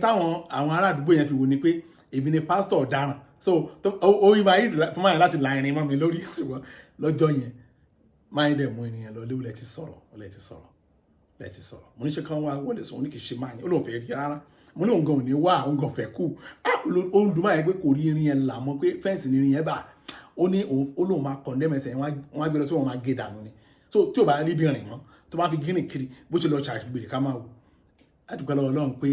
táwọn àwọn ará àdúgbò yẹn fi wò ni pé èmi ni pastor ọ̀daràn so ó yí máa yí fún máa láti la irin mọ́ mi lórí ṣùgbọ́n lọ́jọ́ yẹn máa ń dẹ̀ mú ènìyàn lọ léwu lẹ́ti sọ̀rọ̀ mo ní ṣe kán wá wọlé sọ ní kì í ṣe máa yẹn ó lóun fẹ́ rí rárá mo ní òun gan ò ní wá òun gan fẹ́ kú ó ń dùn máa yẹn pé kò rí irin yẹn là mọ́ pé fẹ́ǹsì ní irin yẹn bà ó ní ó lóun máa condemn ẹsẹ̀ wọ́n á gbé lọ sí wọn máa gé dànù ni so tí ò bá rí bí rìn mọ́ tó bá fi gíní kiri bó ṣe lọ ṣàgbèrè ká máa wò àdúgbò lọ́wọ́ Ọlọ́run pé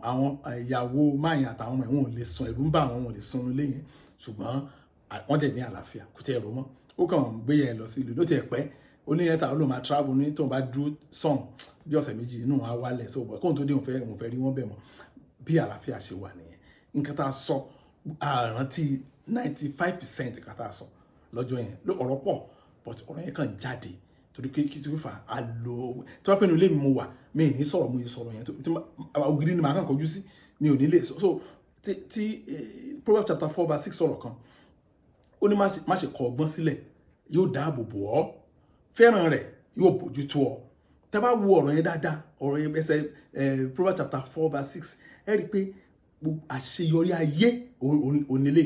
àwọn ìyàwó máyìn àtàwọn ọmọ ẹ̀wọ̀n ò lè sun ẹ̀rù ń bà wọ́n ò lè sun ilé yẹn ṣùgbọ́n wọ́n dẹ̀ ní àlàáfíà kò tẹ́ ẹ̀rọ mọ́ ó kàn ń gbé yẹn lọ sí ìlú ló ti ẹ̀ pẹ́ ó ní yẹn sàrò ló máa travel ní tóun bá dúró sàn bí ọ̀sẹ̀ méjì inú wọn á wálẹ̀ so bọ̀ kóun tó dé òun fẹ́ rí wọ́n bẹ̀ mọ́ bí àlàáfíà ṣe wà nìyẹn nǹkan tá a sọ àrántí 95% nǹkan tá a sọ lọ́jọ́ yẹn ọ̀rọ̀ pọ̀ but ọ̀rọ̀ yẹn kàn jáde torí pé kí tó fà á lò tí wọ́n pẹ́ nu ilé mi mo wà mi ì ní sọ̀rọ̀ mo yìí sọ̀rọ̀ yẹn tí ògiri ni màá kàn kọjú sí mi ò ní lè so tí Proverbs chapter 4 verse 6 sọ̀rọ̀ kan ó ní má ṣe kọ ọgbọ́n sílẹ̀ yóò dáàbò bò ọ́ fẹ́ràn rẹ̀ yóò bójú tó ọ tẹ́ bá wo ọ̀rọ̀ yẹn dáadáa ọ̀rọ̀ yẹn ẹsẹ̀ Proverbs chapter 4 verse 6 ẹ rí i pé àṣeyọrí ayé onílé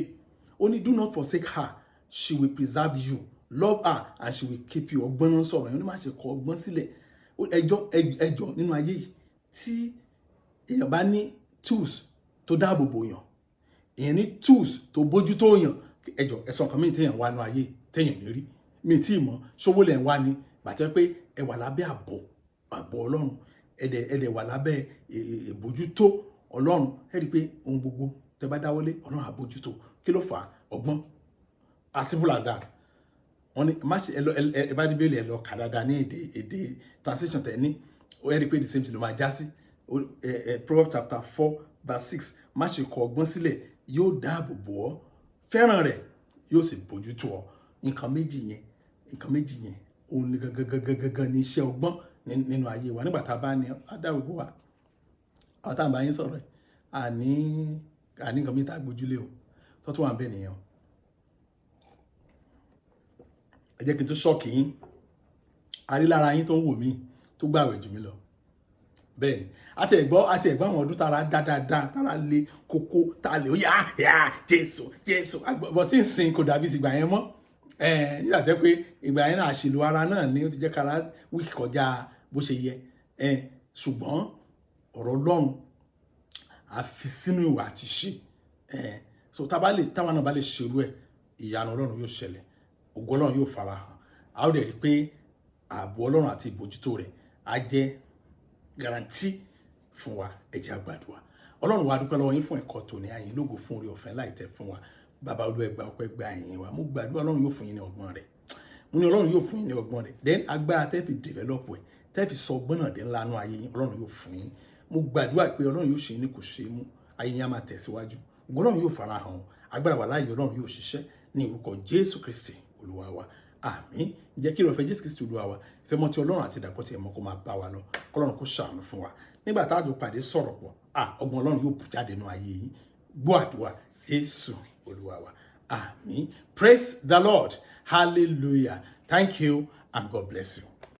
ó ní do not forsake her she will preserve you love her and she will keep you ọgbọ́n náà sọ̀rọ̀ yẹn ó ní má ṣe kọ ọgbọ́n sílẹ̀ ẹjọ́ nínú ayé yìí tí èèyàn bá ní tools tó dáàbò bò yàn èèyàn ní tools tó bójú tó yàn ẹjọ́ ẹ̀sán kan mìíràn téèyàn wá nínú ayé téèyàn lè rí mi tí ì mọ̀ ṣówó lẹ̀ ń wá ní bàtẹ́ pé ẹ wà lábẹ́ ààbò Ọlọ́run ẹ̀dẹ̀ wà lábẹ́ ìbójútó Ọlọ́run ẹ rí i pé ohun gbogbo tẹ bá dáwọ́lé Ọlọ́run àbójútó kí ló fà á ọgbọ́n as simple as that wọ́n ní má ṣe ẹ bá débèlè ẹ lọ kà dáadáa ní èdè translation tẹ̀ ní ẹ rí i pé the same thing ló máa já sí Proverbs chapter 4 verse 6 má ṣe kọ ọgbọ́n sílẹ̀ yóò dáàbò bò ọ́ fẹ́ràn rẹ̀ yóò sì bójú tó ọ. Nǹkan méjì yẹn òun ni gangan ní iṣẹ́ ọgbọ́n nínú ayé wa. Nígbà tá a bá ní adáwògbò wa àwọn tá à ń bá yín sọ̀rọ̀ ẹ̀ àní nǹkan mi tá a gbójúlé o tó tún wà ń bẹ̀ nìyẹn o. Ẹ jẹ́ kí n tún ṣọ́ọ̀kì yín, a rí lára yín tó ń wò mí tó gbààwẹ̀ jù mí lọ. Bẹ́ẹ̀ ni àti ẹ̀gbọ́n àwọn ọdún tára dáadáa tára lé kókó tá a lè ó yá Jésù bọ́ sí ìsìn kò dàbí ti gbà yẹn mọ́. Nígbà tẹ́ pé ìgbà yẹn náà àṣìlò ara náà ni ó ti jẹ́ kára wíìkì kọjá bó ṣe yẹ. Ṣùgbọ́n ọ̀rọ̀ Ọlọ́run a fi sínú ìwà àti ṣe. So táwa náà bá lè ṣerú ẹ̀, ìyanu Ọlọ́run yóò ṣẹlẹ̀, ògo Ọlọ́run yóò farahàn. A ó dẹ̀ rí pé ààbò Ọlọ́run àti ìbójútó rẹ̀ á jẹ́ garanti fún wa. Ẹ jẹ́ a gbàdúrà. Ọlọ́run wa dúpẹ́ lọ́wọ́ yín fún ẹ̀kọ́ tòní, àyìn lógo fún oore ọ̀fẹ́ láìtẹ́ fún wa. Bàbá Olúwa ẹ gbà ọpẹ́ gba àyìn wa. Mo gbàdúrà Ọlọ́run yóò fún yín ní ọgbọ́n rẹ̀. Mo ní Ọlọ́run yóò fún yín ní ọgbọ́n rẹ̀. Then agbára tẹ́ fi develop ẹ̀, tẹ́ fi sọ ọgbọ́n náà dé ńlá nú ayé yín, Ọlọ́run yóò fún yín. Mo gbàdúrà pé Ọlọ́run yóò ṣe ní kò ṣe mú, ayé yín á máa tẹ̀síwájú. Ògo Ọlọ́run yóò farahàn, agbára wà láàyè Ọlọ́run yóò ṣiṣẹ́ ní orúkọ Jésù Kristi Olúwa wa. Àmín. Jẹ́ kí ìrọ̀fẹ́ Jésù Kristi Olúwa wa, ìfẹ́ mọ́ ti Ọlọ́run àti ìdàpọ̀ ti ẹ̀mọ́ kó máa bá wa lọ. Kọ́lọ́run kó ṣàánú fún wa. Nígbà tá a jọ pàdé sọ̀rọ̀ pọ̀, ọgbọ́n Ọlọ́run yóò bù jáde nínú ayé yín. Gbọ́ àdúrà Jésù Olúwa wa. Àmín. Praise the Lord. Hallelujah. Thank you and God bless you.